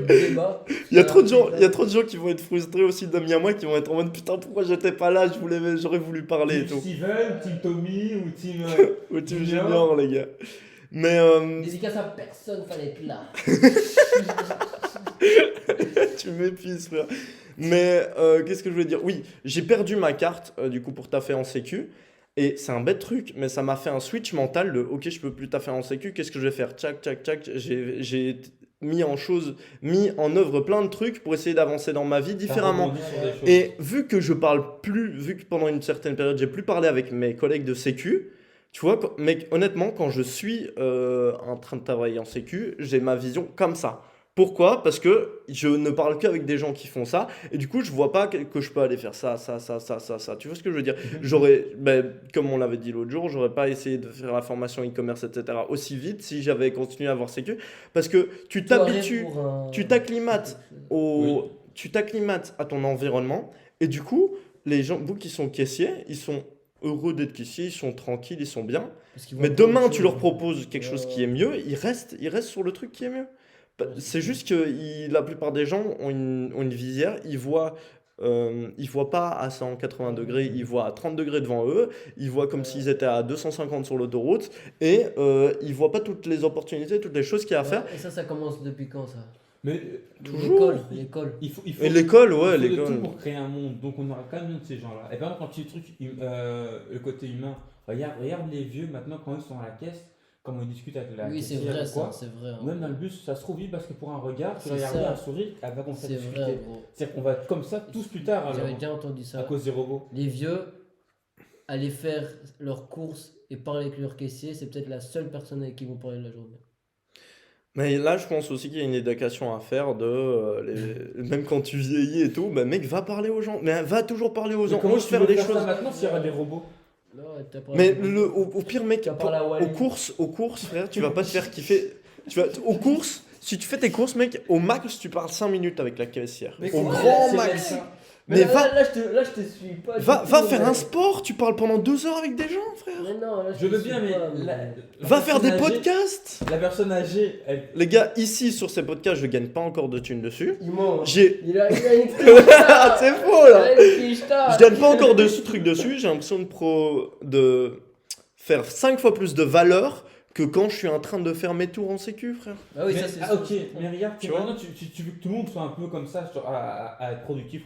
Il y a trop de gens qui vont être frustrés aussi d'amis à moi qui vont être en mode putain, pourquoi j'étais pas là, j'aurais voulu parler et Team tout. Steven, Team Tommy ou Team. Ou Team Junior. Junior, les gars. Mais Dédicace à personne, fallait être là. tu m'épuises, frère. Mais qu'est-ce que je voulais dire? Oui, j'ai perdu ma carte du coup pour taffer en sécu. Et c'est un bête truc, mais ça m'a fait un switch mental de ok, je peux plus taffer en sécu, qu'est-ce que je vais faire? Tchac, tchac, tchac. J'ai mis en œuvre plein de trucs pour essayer d'avancer dans ma vie différemment. Et vu que pendant une certaine période, j'ai plus parlé avec mes collègues de sécu, tu vois, mec, honnêtement, quand je suis en train de travailler en sécu, j'ai ma vision comme ça. Pourquoi? Parce que je ne parle qu'avec des gens qui font ça, et du coup, je vois pas que je peux aller faire ça. Tu vois ce que je veux dire? Comme on l'avait dit l'autre jour, j'aurais pas essayé de faire la formation e-commerce, etc. aussi vite si j'avais continué à avoir sécu. Parce que tu t'acclimates tu t'acclimates à ton environnement, et du coup, les gens, vous qui sont caissiers, ils sont heureux d'être caissiers, ils sont tranquilles, ils sont bien. Mais demain, tu leur proposes quelque chose qui est mieux, ils restent sur le truc qui est mieux. C'est juste que la plupart des gens ont une visière, ils voient pas à 180 degrés, ils voient à 30 degrés devant eux, ils voient comme s'ils étaient à 250 sur l'autoroute, et ils voient pas toutes les opportunités, toutes les choses qu'il y a à faire. Et ça commence depuis quand ça? Mais Toujours. L'école. il faut Et l'école, il ouais, faut de l'école. tout pour créer un monde. Donc on aura quand même de ces gens-là. Et par exemple, quand tu trucs le côté humain, regarde les vieux maintenant quand ils sont à la caisse, comment ils discutent avec la Oui, c'est caissière vrai ou quoi. ça, c'est vrai. hein. Même dans le bus, ça se trouve vite parce que pour un regard, tu C'est regardes ça. un sourire, elle va commencer à C'est discuter. vrai, gros. C'est-à-dire qu'on va être comme ça tous plus tard alors, J'avais déjà entendu à ça. cause des robots. Les vieux aller faire leurs courses et parler avec leur caissier, c'est peut-être la seule personne avec qui ils vont parler de la journée. Mais là, je pense aussi qu'il y a une éducation à faire même quand tu vieillis et tout, bah mec, va parler aux gens. Mais va toujours parler aux gens, comment ose tu faire veux des faire ça choses. maintenant s'il y aura des robots? Non, t'as pas Mais au pire, mec, Tu vas parler à Wally. aux courses, frère, tu vas pas te faire kiffer. Aux courses, si tu fais tes courses, mec, au max, tu parles 5 minutes avec la caissière. Mais Au comment grand c'est max. ça? Mais va, là, je te suis pas. va du tout, faire mais- un sport, tu parles pendant 2 heures avec des gens, frère. Mais non, là, Je te veux suis bien, mais pas, Va faire des personne âgée- podcasts. La personne âgée, elle. Les gars, ici, sur ces podcasts, je gagne pas encore de thunes dessus. Il ment. J'ai... Il a une fiche Ah, c'est faux, là. Il a une fiche Je gagne pas encore de ce truc dessus, j'ai l'impression de faire 5 fois plus de valeur que quand je suis en train de faire mes tours en sécu, frère. Ah oui, Mais- ça c'est ah, ok, mais regarde, Tu tu vois maintenant tu veux que tout le monde soit un peu comme ça, à être productif,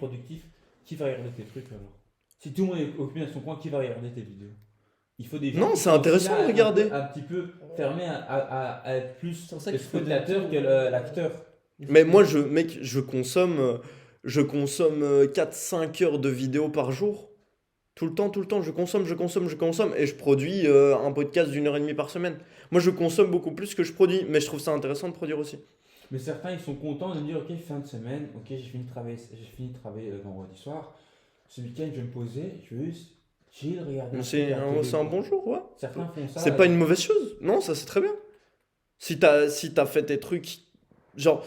qui va regarder tes trucs alors? Si tout le monde est occupé dans son coin, qui va regarder tes vidéos? Il faut des gens Non, qui c'est sont intéressant là, de regarder. un petit peu fermés à être plus C'est pour ça le qu'il faut spectateur des- que l'acteur. Mais moi, je consomme 4-5 heures de vidéos par jour. Tout le temps, je consomme, et je produis un podcast d'1 heure et demie par semaine. Moi, je consomme beaucoup plus que je produis, mais je trouve ça intéressant de produire aussi. Mais certains ils sont contents de dire ok, fin de semaine, ok, j'ai fini de travailler vendredi soir. Ce week-end je vais me poser, je vais juste chill, regarder un C'est truc à la télé, c'est un quoi. bon jour, ouais. Certains font ça. C'est pas une mauvaise chose. Non, ça c'est très bien. Si t'as fait tes trucs. Genre,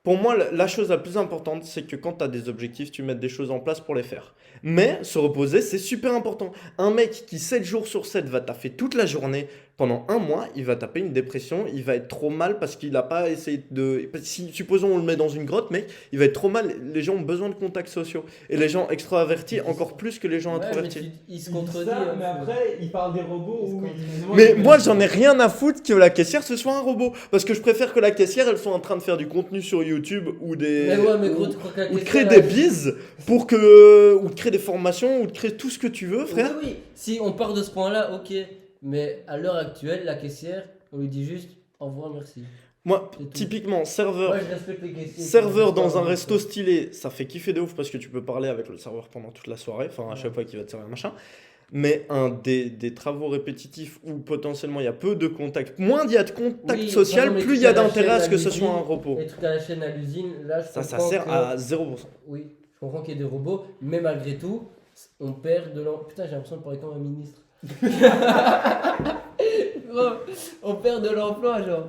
pour moi, la chose la plus importante, c'est que quand t'as des objectifs, tu mettes des choses en place pour les faire. Mais se reposer, c'est super important. Un mec qui 7 jours sur 7 va taffer toute la journée, pendant un mois, il va taper une dépression, il va être trop mal parce qu'il n'a pas essayé de... Si, supposons on le met dans une grotte, mec, il va être trop mal. Les gens ont besoin de contacts sociaux. Et les gens extravertis, encore plus que les gens Ouais, mais introvertis. il se Il dit contredit. ça, hein, mais faut- après, il parle des robots Il se ou contredit. il demande Mais des moi, robots. j'en ai rien à foutre que la caissière ce soit un robot. Parce que je préfère que la caissière, elle soit en train de faire du contenu sur YouTube ou des. Mais ouais, mais gros, ou- tu crois que la ou de question, créer là, des bises pour que. Ou de créer des formations ou de créer tout ce que tu veux, frère. Oui, oui. Si on part de ce point-là, ok. Mais à l'heure actuelle, la caissière, on lui dit juste au revoir, merci. Moi, C'est tout. typiquement, serveur. Moi, je respecte les caissiers. Serveur Je dans respecte un pas, resto stylé, ça fait kiffer de ouf parce que tu peux parler avec le serveur pendant toute la soirée, enfin à Ouais. chaque fois qu'il va te servir machin. Mais des travaux répétitifs où potentiellement il y a peu de contact, moins il y a de contact Oui, social, par exemple, plus les il y a trucs à la d'intérêt à ce chaîne que à ce soit un l'usine, repos. Les trucs à la chaîne à l'usine, là, je Ça comprends sert que- à 0%. Oui, je comprends qu'il y ait des robots, mais malgré tout, on perd de l'emploi. Putain, j'ai l'impression de parler comme un ministre. Gros, on perd de l'emploi, genre.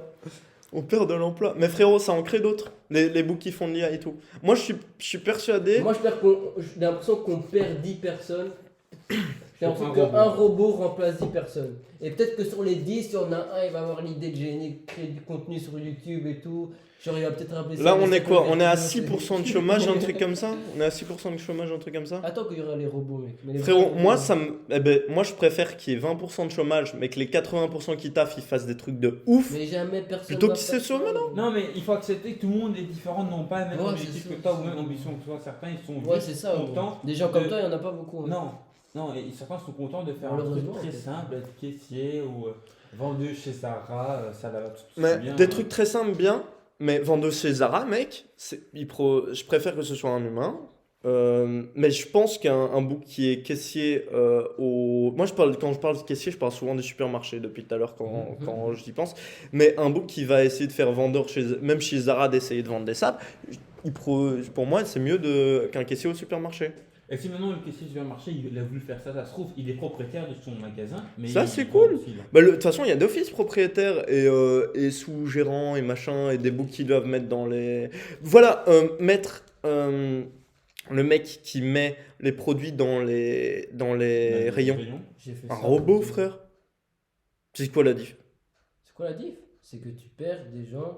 On perd de l'emploi. Mais frérot, ça en crée d'autres. Les boucs qui font de l'IA et tout. Moi, je suis persuadé. Moi, j'ai l'impression qu'on perd 10 personnes. J'ai l'impression Pour un qu'un robot remplace 10 personnes. Et peut-être que sur les 10, il y en a un, il va avoir l'idée de génie, de créer du contenu sur YouTube et tout. Genre, il va peut-être rappeler ça. Là, mais on c'est est quoi? pas On est à effectivement, 6% de chômage, un truc comme ça? On est à 6% de chômage, un truc comme ça? Attends qu'il y aura les robots, mec. Mais les Frérot, vrais moi, robots- moi, je préfère qu'il y ait 20% de chômage, mais que les 80% qui taffent, ils fassent des trucs de ouf. Mais jamais personne. Plutôt va qu'il faire se soit ça. maintenant. Non, mais il faut accepter que tout le monde est différent, n'ont pas le même Ouais, objectif c'est que ça, toi ou c'est même ça. ambition que toi. Certains, ils sont Ouais, juste c'est ça. contents. Des gens comme de- toi, il n'y en a pas beaucoup. hein. Non, non, et certains sont contents de faire un truc Malheureusement, très peut-être. simple, être caissier ou vendu chez Zara, ça va tout Mais bien. des trucs très simples, bien. Mais vendeuse chez Zara, mec, je préfère que ce soit un humain. Mais je pense qu'un bouc qui est caissier Moi, quand je parle de caissier, je parle souvent des supermarchés depuis tout à l'heure Mhm. quand j'y pense. Mais un bouc qui va essayer de faire vendeur, même chez Zara, d'essayer de vendre des sapes, pour moi, c'est mieux qu'un caissier au supermarché. Et si maintenant le caissier du supermarché, il a voulu faire ça, ça se trouve, il est propriétaire de son magasin. Mais Ça, il c'est vend cool. aussi, là. Bah, de toute façon, il y a d'office propriétaires et sous-gérants et machin, et des boucs qui doivent mettre dans les. Voilà, mettre le mec qui met les produits dans les rayons. J'ai fait Un ça. robot, frère. C'est quoi la diff? C'est quoi la diff? C'est que tu perds des gens.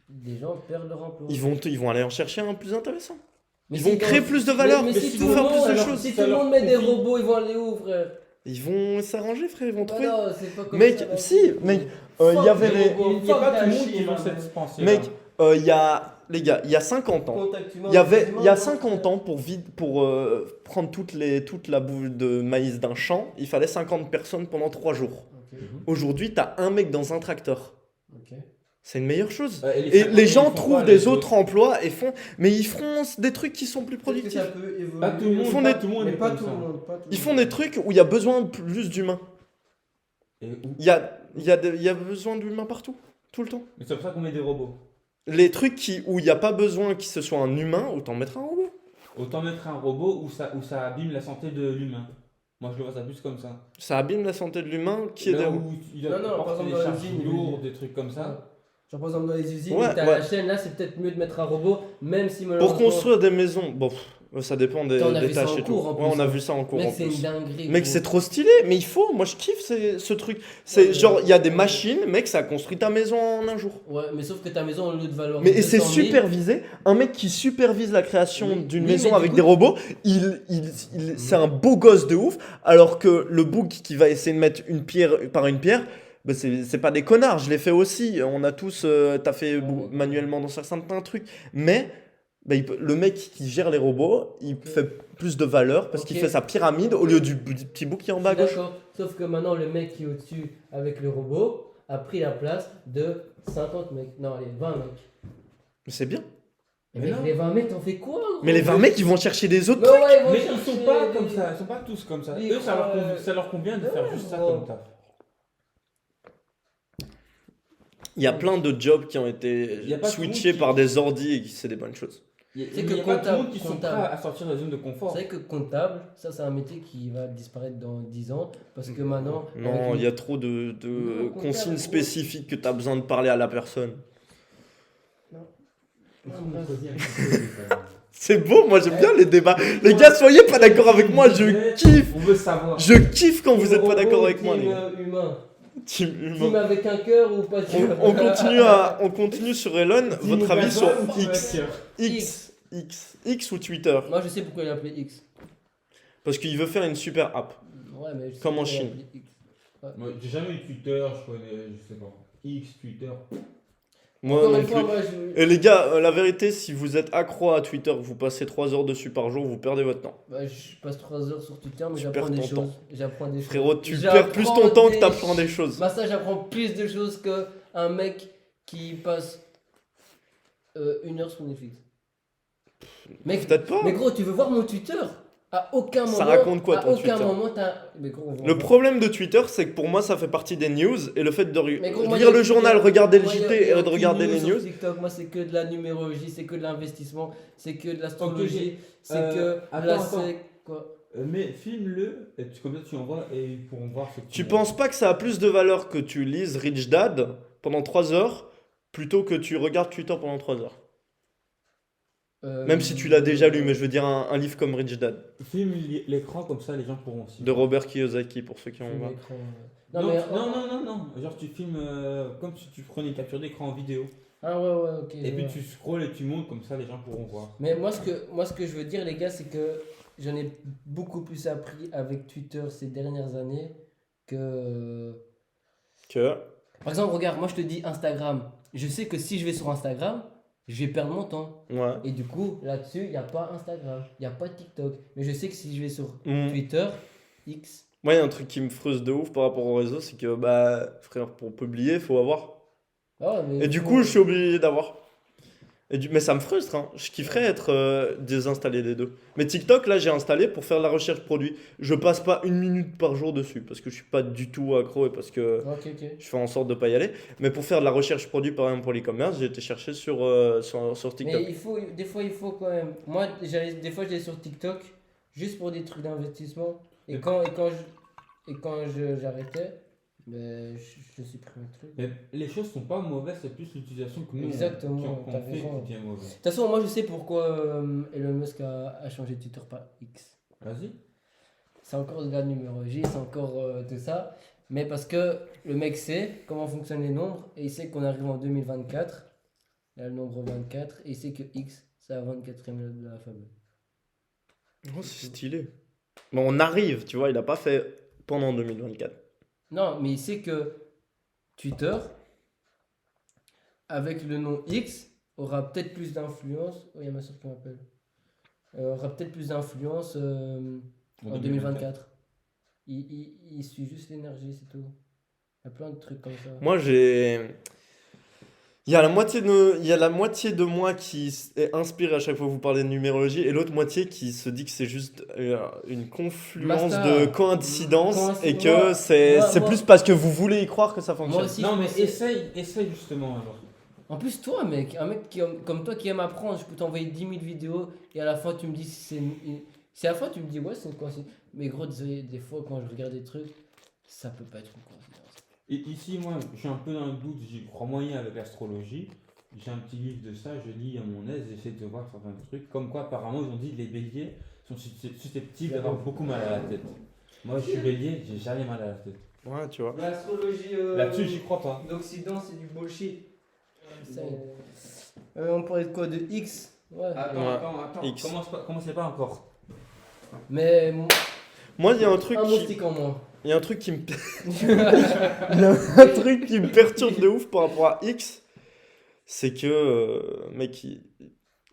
Des gens perdent leur emploi. Ils vont aller en chercher un plus intéressant. Mais Ils si vont créer dans- plus de valeur, mais si ils tout vont le faire monde- plus de alors, choses. Si tout Ça le leur monde met des profite. robots, ils vont aller où, frère? Ils vont s'arranger, frère, ils vont Bah trouver. non, c'est pas comme Mec, ça, la si, vie. mec, il y avait Fuck les. robots, Il n'y a fuck pas tout le that monde qui shit, veut man. cette pensée. Mec, il y a. Les gars, il y a 50 ans. Contact humain, Il y a humain, 50 ans, pour prendre toute la boue de maïs d'un champ, il fallait 50 personnes pendant 3 jours. Ok, Aujourd'hui, t'as un mec dans un tracteur. ok. C'est une meilleure chose. Et Et les gens font trouvent pas des les autres emplois et font. Mais ils feront des trucs qui sont plus Peut-être que productifs. ça peut évoluer. Pas tout le monde, Ils font pas des- tout le monde Mais est pas comme tout ça. le monde. pas tout le Ils monde. font des trucs où il y a besoin de plus d'humains. Et où Il y a besoin d'humains partout, tout le temps. Mais c'est pour ça qu'on met des robots. Les trucs où il n'y a pas besoin que ce soit un humain, autant mettre un robot. Autant mettre un robot où ça abîme la santé de l'humain. Moi je le vois ça plus comme ça. Ça abîme la santé de l'humain qui est Là des où il doit Non, non, par porter exemple, des dans charges l'usine, lourdes, des trucs comme ça. Genre par exemple dans les usines, Ouais, t'as ouais. la chaîne, là c'est peut-être mieux de mettre un robot, même si Pour malheureusement... construire des maisons, bon, ça dépend des On a vu ça tâches en et tout. cours, en Ouais, plus, on a hein. vu ça en cours en Mec, c'est plus. une dinguerie. Mec, gros. c'est trop stylé, mais il faut. Moi, je kiffe ce truc. C'est Ouais, genre, il y a des ouais. machines, mec, ça construit ta maison en un jour. Ouais, mais sauf que ta maison, au lieu de valoir. Mais et c'est 200 000, supervisé. Un mec qui supervise la création Oui, d'une oui, maison mais du avec coup- des robots, c'est un beau gosse de ouf. Alors que le bouc qui va essayer de mettre une pierre par une pierre, bah c'est pas des connards. Je l'ai fait aussi. On a tous, t'as fait manuellement dans certains trucs. Mais bah, le mec qui gère les robots, il Ok. fait plus de valeur parce qu'il Ok. fait sa pyramide au lieu du petit bouc qui est en bas à Je suis gauche. d'accord. Sauf que maintenant, le mec qui est au-dessus avec le robot a pris la place de 50 mecs. Non, allez, 20 mecs. Mais c'est bien. Mais Mais mec, non. les 20 mecs, t'en fais quoi gros Mais les 20 mecs, ils vont chercher des autres Mais trucs. ouais, vont Mais ils chercher sont pas des- comme ça, ils sont pas tous comme ça. des Eux, croix, ça leur convient de faire ouais, juste ça ouais. comme taf. Il y a plein de jobs qui ont été Il y a pas tout le switchés monde qui- par des ordis et c'est des bonnes choses. C'est Il que n'y a pas tout le monde comptable, qui sont prêts comptable. à sortir de la zone de confort. C'est vrai que comptable, ça c'est un métier qui va disparaître dans 10 ans parce que maintenant. Non, avec il y a trop de Non, consignes comptable, spécifiques que tu as besoin de parler à la personne. Est-ce qu'on choisit un petit peu, C'est beau, moi j'aime bien les débats. Les gars, soyez pas d'accord avec moi, je kiffe. On veut savoir. Je kiffe quand vous êtes pas Robot, d'accord avec moi, team, les gars. Humain. Team Team humain. avec un cœur ou pas de cœur. On continue sur Elon. Team Votre avis sur Gasoil ou team X, Hacker X ou Twitter? Moi je sais pourquoi il a appelé X. Parce qu'il veut faire une super app. Ouais, mais je sais Comme en pourquoi il a Chine. appelé X. Moi, j'ai jamais eu Twitter, je connais, je sais pas. X, Twitter. Moi Encore non une fois, plus. moi je. Et les gars, la vérité, si vous êtes accro à Twitter, que vous passez 3 heures dessus par jour, vous perdez votre temps. Bah, je passe 3 heures sur Twitter, mais Tu j'apprends perds des ton temps. choses. J'apprends des choses. Frérot, tu J'apprends perds plus ton temps que des t'apprends des choses. Bah, ça, j'apprends plus de choses qu'un mec qui passe 1 heure sur Netflix. Mec, Peut-être pas. mais gros, tu veux voir mon Twitter? À aucun moment. Ça raconte quoi, ton À aucun Twitter moment, t'as. Mais gros, on va Le voir. problème de Twitter, c'est que pour moi, ça fait partie des news. Et le fait de Mais gros, moi, lire y a- le journal, y a- regarder le moi, y a- JT y a et de aucune regarder les sur news. TikTok, moi, c'est que de la numérologie, c'est que de l'investissement, c'est que de l'astrologie, c'est Euh, que. attends. Quoi? Mais filme-le, et comme ça tu envoies et ils pourront voir ce que Tu penses pas que ça a plus de valeur que tu lises Rich Dad pendant 3 heures plutôt que tu regardes Twitter pendant 3 heures? Même si tu l'as déjà lu, mais je veux dire un livre comme Rich Dad Filme l'écran comme ça les gens pourront aussi. de Robert Kiyosaki pour ceux qui ont Film vu. d'écran, Non, Non, mais. non. Genre tu filmes comme si tu prenais une capture d'écran en vidéo. Ah ouais, ouais, ok. Et je puis vois. tu scrolles et tu montes comme ça les gens pourront voir. Mais moi, ce que je veux dire, les gars, c'est que j'en ai beaucoup plus appris avec Twitter ces dernières années que. Que Par exemple, regarde, moi je te dis Instagram. Je sais que si je vais sur Instagram, je vais perdre mon temps. ouais. Et du coup, là-dessus, il n'y a pas Instagram, il n'y a pas TikTok. Mais je sais que si je vais sur Mm. Twitter, X. Moi, il y a un truc qui me frustre de ouf par rapport au réseau, c'est que, bah, frère, pour publier, il faut avoir. Ah ouais, mais Et du faut- coup, je suis obligé d'avoir. Mais ça me frustre, hein. Je kifferais être désinstallé des deux. Mais TikTok, là, j'ai installé pour faire la recherche produit. Je passe pas 1 minute par jour dessus parce que je suis pas du tout accro et parce que Ok, ok. je fais en sorte de pas y aller. Mais pour faire de la recherche produit, par exemple pour l'e-commerce, j'ai été chercher sur TikTok. Mais des fois, il faut quand même. Moi, des fois, j'allais sur TikTok juste pour des trucs d'investissement. Et quand j'arrêtais, ben, je supprimais le truc. Mais les choses sont pas mauvaises, c'est plus l'utilisation que nous Exactement, qu'on t'as fait raison. qui devient mauvaise. De toute façon, moi, je sais pourquoi Elon Musk a changé Twitter par X. Vas-y. C'est encore de la numérologie, c'est encore tout ça. Mais parce que le mec sait comment fonctionnent les nombres et il sait qu'on arrive en 2024. Il a le nombre 24 et il sait que X, c'est la 24e lettre de l'alphabet. Oh, c'est stylé. Bon, on arrive, tu vois, il a pas fait pendant 2024. Non, mais il sait que Twitter, avec le nom X, aura peut-être plus d'influence. Oh, il y a ma soeur qui m'appelle. Aura peut-être plus d'influence en 2024. Il suit juste l'énergie, c'est tout. Il y a plein de trucs comme ça. Moi, j'ai. Il y a la moitié de moi qui est inspiré à chaque fois que vous parlez de numérologie et l'autre moitié qui se dit que c'est juste une confluence Basta. de coïncidences et que Moi- c'est moi- plus parce que vous voulez y croire que ça fonctionne. Moi aussi, Non je mais pensais- essaye justement alors. En plus, toi, mec, un mec comme toi qui aime apprendre, je peux t'envoyer 10 000 vidéos et à la fin, tu me dis si c'est si à la fin, tu me dis ouais, c'est une coïncidence. Mais gros, des fois, quand je regarde des trucs, ça peut pas être une coïncidence. Et ici moi je suis un peu dans le doute, j'y crois moyen avec l'astrologie. J'ai un petit livre de ça, je lis à mon aise, j'essaie de voir certains trucs. Comme quoi apparemment ils ont dit que les béliers sont susceptibles d'avoir beaucoup mal à la tête. Moi je suis bélier, j'ai jamais mal à la tête. Ouais, tu vois. L'astrologie Là-dessus j'y crois pas. d'Occident, c'est du bullshit. On parlait de quoi? De X? Ouais. Attends, X. commencez pas encore. Mais Moi, il y a un truc un qui. moustique en moins. Il y a un truc qui me. Il y a un truc qui me perturbe de ouf par rapport à X. C'est que, mec,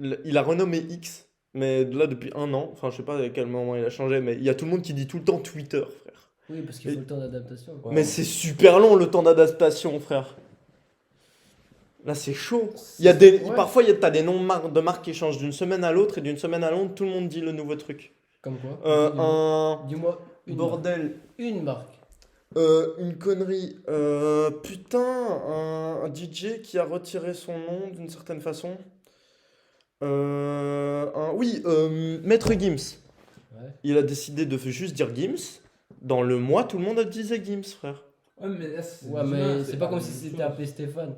il a renommé X, mais là depuis 1 an. Enfin, je sais pas à quel moment il a changé, mais il y a tout le monde qui dit tout le temps Twitter, frère. Oui, parce qu'il faut le temps d'adaptation. Ouais. Mais c'est super long le temps d'adaptation, frère. Là, c'est chaud. Il y a des, Ouais. Parfois, t'as des noms de marques qui changent d'une semaine à l'autre, et d'une semaine à l'autre, tout le monde dit le nouveau truc. Comme quoi? Un Dis-moi une bordel. marque. Une marque. Une connerie. Putain, un DJ qui a retiré son nom d'une certaine façon. Oui, Maître Gims. Ouais. Il a décidé de juste dire Gims. Dans le mois, tout le monde a disait Gims, frère. Ouais, mais là, c'est Ouais, humain, mais c'est pas comme la si même c'était chose. appelé Stéphane.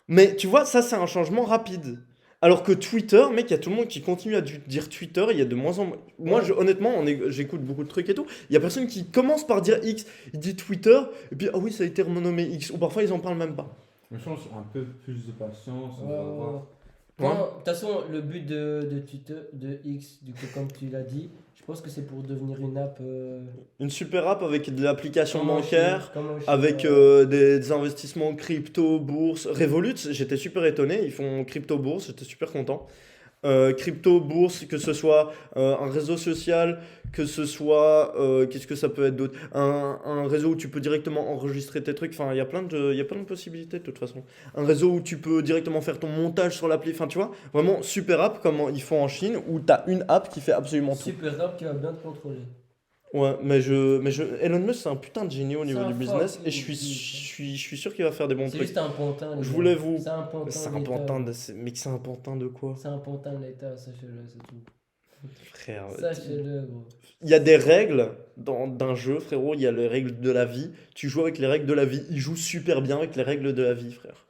Mais tu vois, ça, c'est un changement rapide. Alors que Twitter, mec, il y a tout le monde qui continue à dire Twitter. Il y a de moins en moins. Moi, Ouais. honnêtement, j'écoute beaucoup de trucs et tout. Il y a personne qui commence par dire X. Il dit Twitter, et puis, ah oui, ça a été renommé X. Ou parfois, ils en parlent même pas. Mais je pense un peu plus de patience, on Ouais, va ouais, voir. ouais. Ouais. Non, de toute façon, le but de Twitter, de X, du coup, comme tu l'as dit, je pense que c'est pour devenir une app. Une super app avec de l'application Comme en bancaire. Chine, comme en Chine, Avec ouais. des investissements crypto, bourse, Revolut, j'étais super étonné, ils font crypto bourse, j'étais super content. Crypto bourse, que ce soit un réseau social, que ce soit qu'est-ce que ça peut être d'autre, un réseau où tu peux directement enregistrer tes trucs, enfin il y a plein de possibilités de toute façon. Un réseau où tu peux directement faire ton montage sur l'appli, enfin tu vois, vraiment super app comme ils font en Chine où tu as une app qui fait absolument tout. Super app qui va bien te contrôler. Ouais, Elon Musk, c'est un putain de génie au niveau C'est du un business fuck, et il- je suis sûr qu'il va faire des bons C'est trucs. juste un pantin, les Je gars. voulais vous. C'est un pantin C'est de un l'État. pantin de. Mec, c'est un pantin de quoi? C'est un pantin de l'État, sachez-le, c'est tout. Frère. Sachez-le, gros. Il y a des règles d'un jeu, frérot. Il y a les règles de la vie. Tu joues avec les règles de la vie. Il joue super bien avec les règles de la vie, frère.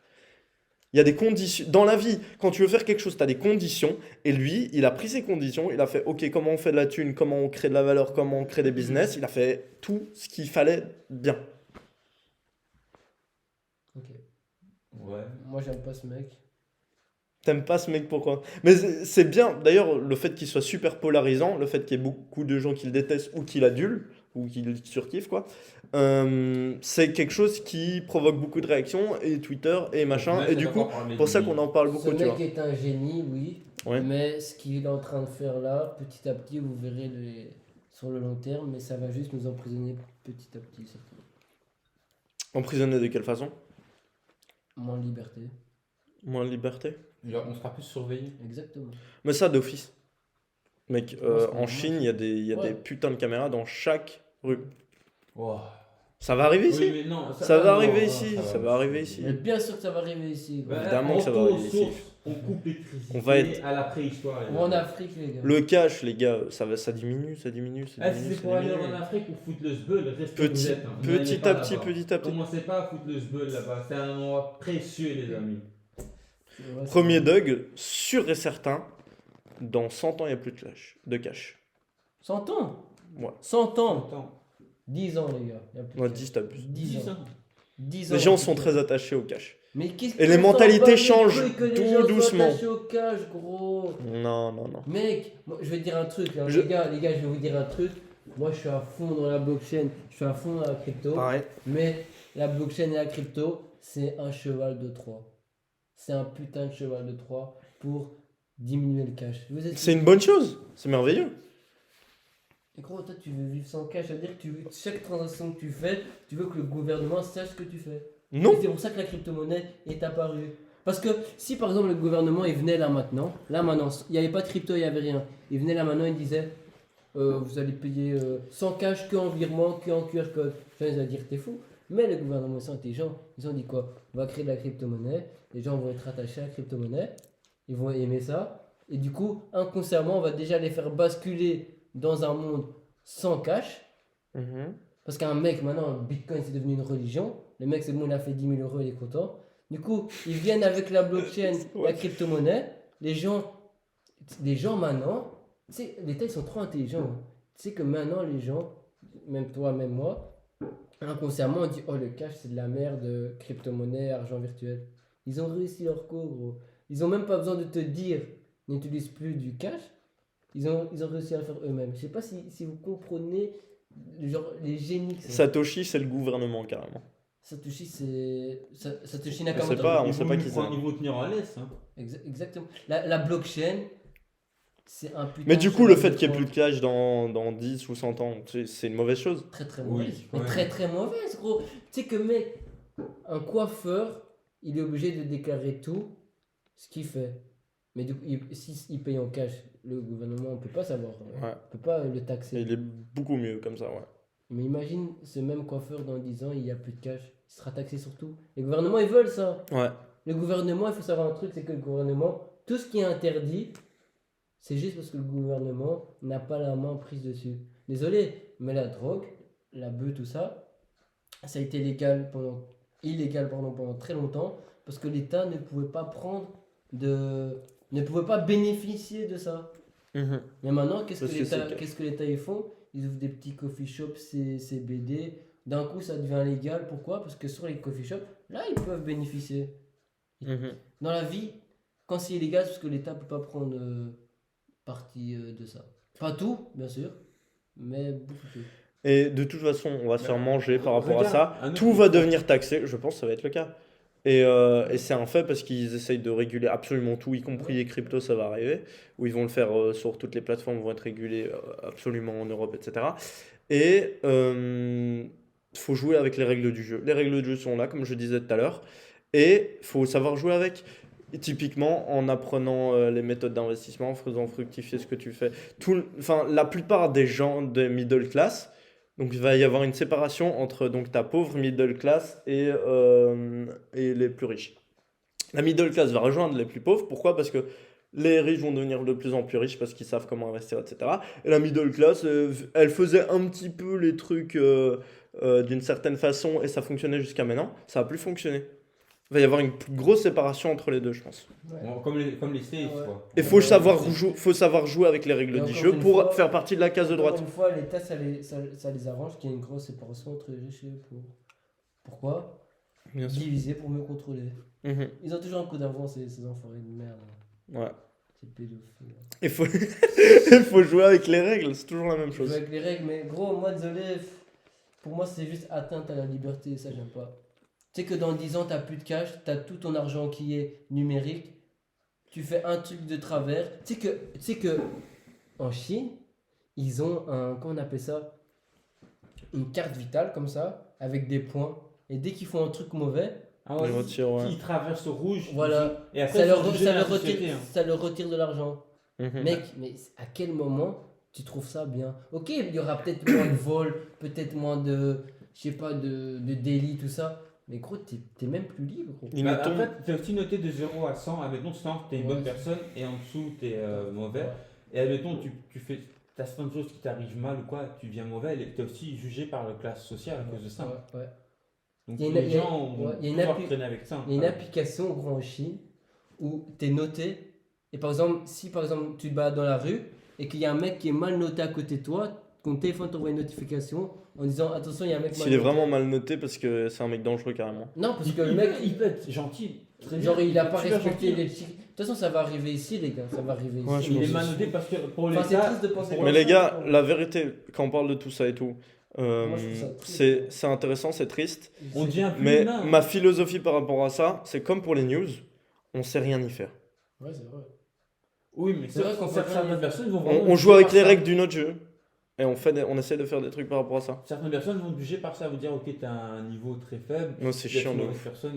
Il y a des conditions. Dans la vie, quand tu veux faire quelque chose, tu as des conditions. Et lui, il a pris ses conditions. Il a fait, ok, comment on fait de la thune, comment on crée de la valeur, comment on crée des business. Il a fait tout ce qu'il fallait bien. Ok. Ouais. Moi, j'aime pas ce mec. T'aimes pas ce mec, pourquoi? Mais c'est bien, d'ailleurs, le fait qu'il soit super polarisant, le fait qu'il y ait beaucoup de gens qui le détestent ou qui l'adulent, ou qui le surkiffent, quoi, c'est quelque chose qui provoque beaucoup de réactions, et Twitter, et machin, Là, et c'est du coup, d'accord parler pour de ça lui. qu'on en parle Ce beaucoup, tu mec vois. est un génie, oui. Ouais. Mais ce qu'il est en train de faire là, petit à petit, vous verrez sur le long terme, mais ça va juste nous emprisonner petit à petit, surtout. Emprisonné de quelle façon? Moins de liberté. Moins de liberté? Genre, on sera plus surveillé. Exactement. Mais ça, d'office. Mec, Ouais, c'est en normal. Chine, il y a Ouais. des putains de caméras dans chaque rue. Wow. Ça va arriver ici? Oui, mais non, Ça va non, arriver non, ici, ça va arriver ici. Mais bien sûr que ça va arriver ici, gros. Bah, Évidemment que ça va retour arriver aux ici. sources, on coupe l'électricité On va être- à la préhistoire. les Ou en gars. Afrique, les gars. Le cash, les gars, ça diminue, ça diminue, ça Ah, si diminue, c'est ça pour aller diminue. en Afrique ou foutre le sbeul, restez où vous Petit, êtes, hein. N'allez petit pas à petit, là-bas. petit à petit. Commencez pas à foutre le sbeul là-bas, c'est un endroit précieux, les amis. Ouais, c'est Premier vrai. Doug, sûr et certain, dans 100 ans, il n'y a plus de cash. 100 ans. Ouais. 100 ans. Attends. 10 ans, les gars. Y a plus Ouais, de 10, t'abuses. 10 ans. 10 ans. Les gens sont très attachés au cash. Mais qu'est-ce Et les qu'on s'en mentalités bat les changent couilles que les tout gens soient doucement. attachés au cash, gros. Non, non, non. Mec, moi, je vais te dire un truc, hein. Je- Les gars, je vais vous dire un truc. Moi, je suis à fond dans la blockchain, je suis à fond dans la crypto. Pareil. Mais la blockchain et la crypto, c'est un cheval de Troie. C'est un putain de cheval de Troie pour diminuer le cash. Vous êtes... C'est une bonne chose. C'est merveilleux. Et gros, toi, tu veux vivre sans cash, ça veut dire que chaque transaction que tu fais, tu veux que le gouvernement sache ce que tu fais. Non. Et c'est pour ça que la crypto-monnaie est apparue. Parce que si par exemple le gouvernement il venait là maintenant, il n'y avait pas de crypto, il n'y avait rien. Il venait là maintenant, il disait vous allez payer sans cash, que en virement, que en QR code. Les gens ils allaient dire t'es fou. Mais les gouvernements ils sont intelligents. Ils ont dit quoi? On va créer de la crypto-monnaie, les gens vont être attachés à la crypto-monnaie, ils vont aimer ça. Et du coup, inconsciemment, on va déjà les faire basculer dans un monde sans cash. Mhm. Parce qu'un mec, maintenant, Bitcoin, c'est devenu une religion. Le mec, c'est bon, il a fait 10 000 euros, il est content. Du coup, ils viennent avec la blockchain, la crypto-monnaie. Les gens maintenant, tu sais, l'État, ils sont trop intelligents. Hein. Tu sais que maintenant, les gens, même toi, même moi, inconsciemment, on dit oh, le cash, c'est de la merde, crypto-monnaie, argent virtuel. Ils ont réussi leur coup, gros. Ils ont même pas besoin de te dire, n'utilise plus du cash. Ils ont réussi à le faire eux-mêmes. Je sais pas si vous comprenez genre, les génies que c'est. Satoshi, c'est le gouvernement, carrément. Satoshi, c'est. Satoshi On Nakamoto. sait pas, on Il sait vaut pas mieux qui prendre c'est. un niveau tenir en laisse. Hein. Exactement. La blockchain, c'est un putain Mais du de coup, le cheval fait de qu'il n'y ait Troie. plus de cash dans 10 ou 100 ans, c'est une mauvaise chose. Très très Oui, mauvaise. Mais ouais. très très mauvaise, gros. Tu sais que, mec, un coiffeur, il est obligé de déclarer tout ce qu'il fait. Mais du coup, s'il paye en cash, le gouvernement, on peut pas savoir. Ouais. On peut pas le taxer. Et il est beaucoup mieux comme ça, ouais. Mais imagine ce même coiffeur dans 10 ans, il n'y a plus de cash. Il sera taxé sur tout. Les gouvernements, ils veulent ça. Ouais. Le gouvernement, il faut savoir un truc, c'est que le gouvernement, tout ce qui est interdit, c'est juste parce que le gouvernement n'a pas la main prise dessus. Désolé, mais la drogue, la bœuf, tout ça, ça a été illégal pendant très longtemps parce que l'État ne pouvait pas ne pouvait pas bénéficier de ça. Mhm. Mais maintenant, Parce que c'est le cas. qu'est-ce que l'État ils font? Ils ouvrent des petits coffee shops, CBD. D'un coup, ça devient légal. Pourquoi? Parce que sur les coffee shops, là, ils peuvent bénéficier. Mhm. Dans la vie, quand c'est illégal, c'est parce que l'État ne peut pas prendre partie de ça. Pas tout, bien sûr, mais beaucoup plus. Et de toute façon, on va se faire manger par rapport à Regarde, ça. un autre Tout va truc. devenir taxé, je pense que ça va être le cas. Et c'est un fait parce qu'ils essayent de réguler absolument tout, y compris les cryptos, ça va arriver. Où ils vont le faire sur toutes les plateformes, vont être régulés absolument en Europe, etc. Et faut jouer avec les règles du jeu. Les règles du jeu sont là, comme je disais tout à l'heure. Et faut savoir jouer avec. Et typiquement, en apprenant les méthodes d'investissement, en faisant fructifier ce que tu fais. Enfin, la plupart des gens de middle class, donc il va y avoir une séparation entre donc, ta pauvre middle class et les plus riches. La middle class va rejoindre les plus pauvres. Pourquoi? Parce que les riches vont devenir de plus en plus riches parce qu'ils savent comment investir, etc. Et la middle class, elle faisait un petit peu les trucs d'une certaine façon et ça fonctionnait jusqu'à maintenant. Ça n'a plus fonctionné. Il va y avoir une plus grosse séparation entre les deux, je pense. Ouais. Bon, comme les States, Ouais. quoi. Et faut savoir jouer avec les règles Et du encore jeu une pour fois- faire partie de la case de droite. Encore une fois, l'État, ça les arrange qu'il y ait une grosse séparation entre les riches et les pauvres. Pourquoi? Bien sûr. Diviser pour mieux contrôler. Mhm. Ils ont toujours un coup d'avance, ces enfoirés de merde. Ouais. Ces pédophiles. Il faut... il faut jouer avec les règles, c'est toujours la même Je chose. joue avec les règles, mais gros, moi, désolé, pour moi, c'est juste atteinte à la liberté, ça, j'aime pas. Tu sais que dans 10 ans, t'as plus de cash, t'as tout ton argent qui est numérique, tu fais un truc de travers. Tu sais que en Chine, ils ont comment on appelle ça? Une carte vitale comme ça, avec des points. Et dès qu'ils font un truc mauvais, Ah Ils retirent, ouais. Ils traversent au rouge. voilà, Et après, ça ils leur, sont jugés ça dans leur la retire, société, hein. ça leur retire de l'argent. Mhm. Mec, mais à quel moment tu trouves ça bien? Ok, il y aura peut-être moins de vols, peut-être moins de, je sais pas, de délits, tout ça. Mais gros, t'es même plus libre, gros. Ils Bah, nous tombent- après, t'es aussi noté de 0 à 100. Admettons, 100, t'es une bonne Ouais. personne, et en dessous, t'es mauvais. Ouais. Et admettons, t'as certaines choses qui t'arrivent mal ou quoi, tu deviens mauvais, et t'es aussi jugé par la classe sociale à cause de ça. Ouais, ouais. Donc Il y a une- les il y a- gens vont ouais, il y a une pouvoir appli- traîner avec ça. Il y a une application, gros, en Chine, où t'es noté. Et par exemple, si par exemple tu te balades dans la rue et qu'il y a un mec qui est mal noté à côté de toi, ton téléphone t'envoie une notification en disant attention, il y a un mec mal S'il est noté. vraiment mal noté parce que c'est un mec dangereux carrément. Non, parce Il, que le mec, il peut être gentil. Très genre, bien, il a peut pas être super respecté gentil. les chics. De toute façon, ça va arriver ici, les gars. Ça va arriver Ouais, ici. je Il est pense mal aussi. noté parce que pour Enfin, c'est l'État. triste de penser pour comme Mais ça. les gars, la vérité, quand on parle de tout ça et tout, Moi, je trouve ça triste. c'est intéressant, c'est triste. On devient plus Mais humain. ma philosophie par rapport à ça, c'est comme pour les news, on sait rien y faire. Ouais, c'est vrai. Oui, mais C'est vrai qu'on peut rien certaines dire. personnes vont vraiment On joue juger avec par les ça. règles d'une autre jeu. Et on essaie de faire des trucs par rapport à ça. Certaines personnes vont te juger par ça, vont dire ok, t'as un niveau très faible. Non, c'est tu es chiant une de mauvaise ouf. personne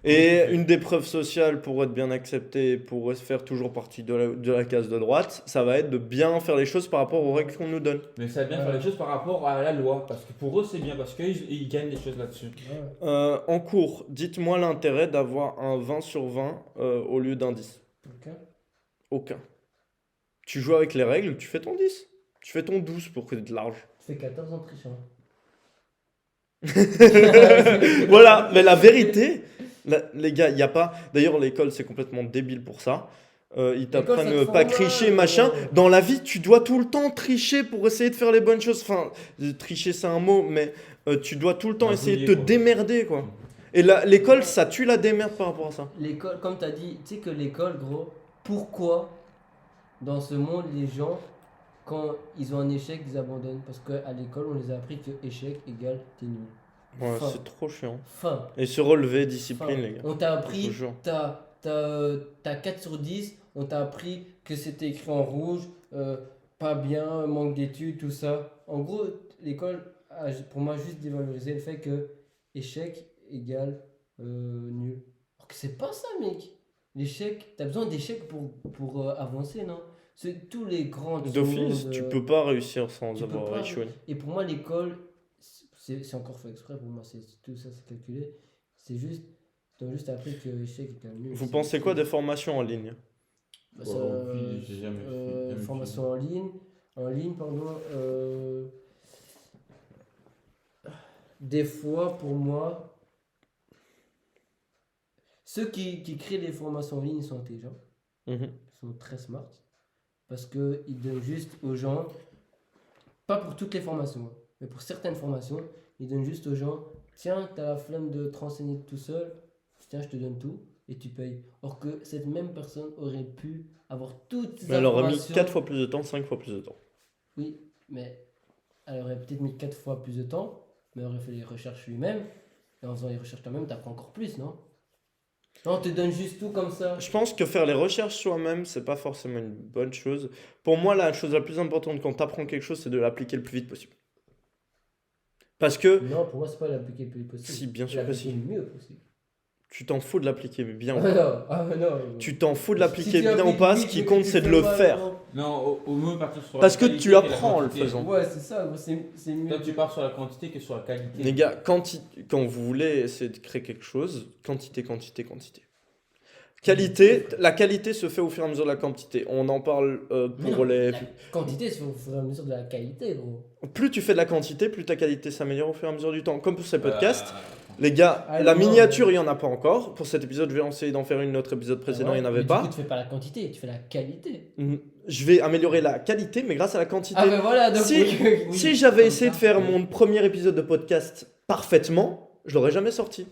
Et une des preuves sociales pour être bien accepté, pour faire toujours partie de la case de droite, ça va être de bien faire les choses par rapport aux règles qu'on nous donne. Mais ça va bien faire les choses par rapport à la loi, parce que pour eux c'est bien, parce qu'ils gagnent des choses là-dessus. Ouais. En cours, dites-moi l'intérêt d'avoir un 20 sur 20 au lieu d'un 10. Ok. Aucun. Tu joues avec les règles, tu fais ton 10. Tu fais ton 12 pour que tu large. Tu fais 14 en trichant. Voilà, mais la vérité, les gars, il n'y a pas. D'ailleurs, l'école, c'est complètement débile pour ça. Ils L'école, ça t'apprennent te pas forme, tricher, machin. ouais. Dans la vie, tu dois tout le temps tricher pour essayer de faire les bonnes choses. Enfin, tricher, c'est un mot, mais tu dois tout le temps essayer de te Barbouiller, quoi. démerder, quoi. Et l'école, ça tue la démerde par rapport à ça. L'école, comme tu as dit, tu sais que l'école, gros, pourquoi dans ce monde les gens, quand ils ont un échec, ils abandonnent? Parce qu'à l'école, on les a appris que échec égale t'es nul. Ouais, Fin. c'est trop chiant. Fin. Et se relever, Fin. discipline, les gars. On t'a Je appris, vous jure. t'as 4 sur 10, on t'a appris que c'était écrit en rouge, pas bien, manque d'études, tout ça. En gros, l'école a pour moi juste dévalorisé le fait que échec égale nul. Alors que c'est pas ça, mec. L'échec, t'as besoin d'échecs pour avancer, non? C'est tous les grands du D'office, monde, tu peux pas réussir sans tu peux avoir pas. échoué. Et pour moi, l'école, c'est encore fait exprès, pour moi, tout ça, c'est calculé. C'est juste, t'as juste appris que échec égale nul. Vous C'est- pensez quoi des formations en ligne? Bah, Oui, j'ai jamais fait. formation en ligne, pardon. Des fois, pour moi, ceux qui créent les formations en ligne sont intelligents, Mhm. sont très smart, parce qu'ils donnent juste aux gens, pas pour toutes les formations, hein, mais pour certaines formations, ils donnent juste aux gens, tiens, t'as la flemme de te renseigner tout seul, tiens, je te donne tout, et tu payes. Or que cette même personne aurait pu avoir toutes ces Mais elle aurait mis informations. 4 fois plus de temps, 5 fois plus de temps. Oui, mais elle aurait peut-être mis 4 fois plus de temps, mais elle aurait fait les recherches lui-même. Et en faisant les recherches toi-même, t'apprends encore plus, non? Non, on te donne juste tout comme ça. Je pense que faire les recherches soi-même, c'est pas forcément une bonne chose. Pour moi, la chose la plus importante quand tu apprends quelque chose, c'est de l'appliquer le plus vite possible. Parce que, Non, pour moi, c'est pas l'appliquer le plus possible. si, bien sûr que L'appliquer si, le mieux possible. tu t'en fous de l'appliquer bien ou Ah pas. non, ah non. Tu t'en fous de Si l'appliquer tu bien ou appliques pas, vite, ce qui mais compte, tu c'est de fais le mal, faire. gros. Non, au mieux partir sur Parce la que qualité tu que la apprends en le quantité. faisant. Ouais, c'est ça, gros, c'est mieux. Toi, tu pars sur la quantité que sur la qualité. Les gars, quand vous voulez essayer de créer quelque chose, quantité, quantité, quantité. Qualité, la qualité se fait au fur et à mesure de la quantité. On en parle Mais pour non, les... la quantité, c'est au fur et à mesure de la qualité, gros. Plus tu fais de la quantité, plus ta qualité s'améliore au fur et à mesure du temps. Comme pour ces podcasts. Euh, Les gars, Ah, la non, miniature, il n'y en a pas encore. Pour cet épisode, je vais essayer d'en faire une autre épisode précédent, il n'y en avait Mais pas. Du coup, tu fais pas la quantité, tu fais la qualité. Je vais améliorer la qualité, mais grâce à la quantité. Ah, ben voilà, donc Si- oui, Si j'avais comme essayé ça. de faire mon premier épisode de podcast parfaitement, je l'aurais jamais sorti.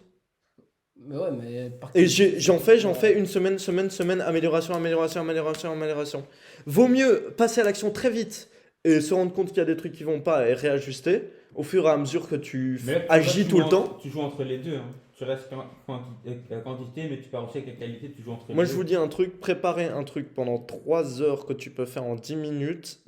Mais ouais, mais par Et contre, j'en fais une semaine, amélioration. Vaut mieux passer à l'action très vite et se rendre compte qu'il y a des trucs qui vont pas et réajuster au fur et à mesure que tu mais là, agis tu tout joues le temps. Tu joues entre les deux. Hein. Tu restes avec la quantité, mais tu pars aussi avec la qualité, tu joues entre les Moi, deux. je vous dis un truc, préparer un truc pendant 3 heures que tu peux faire en 10 minutes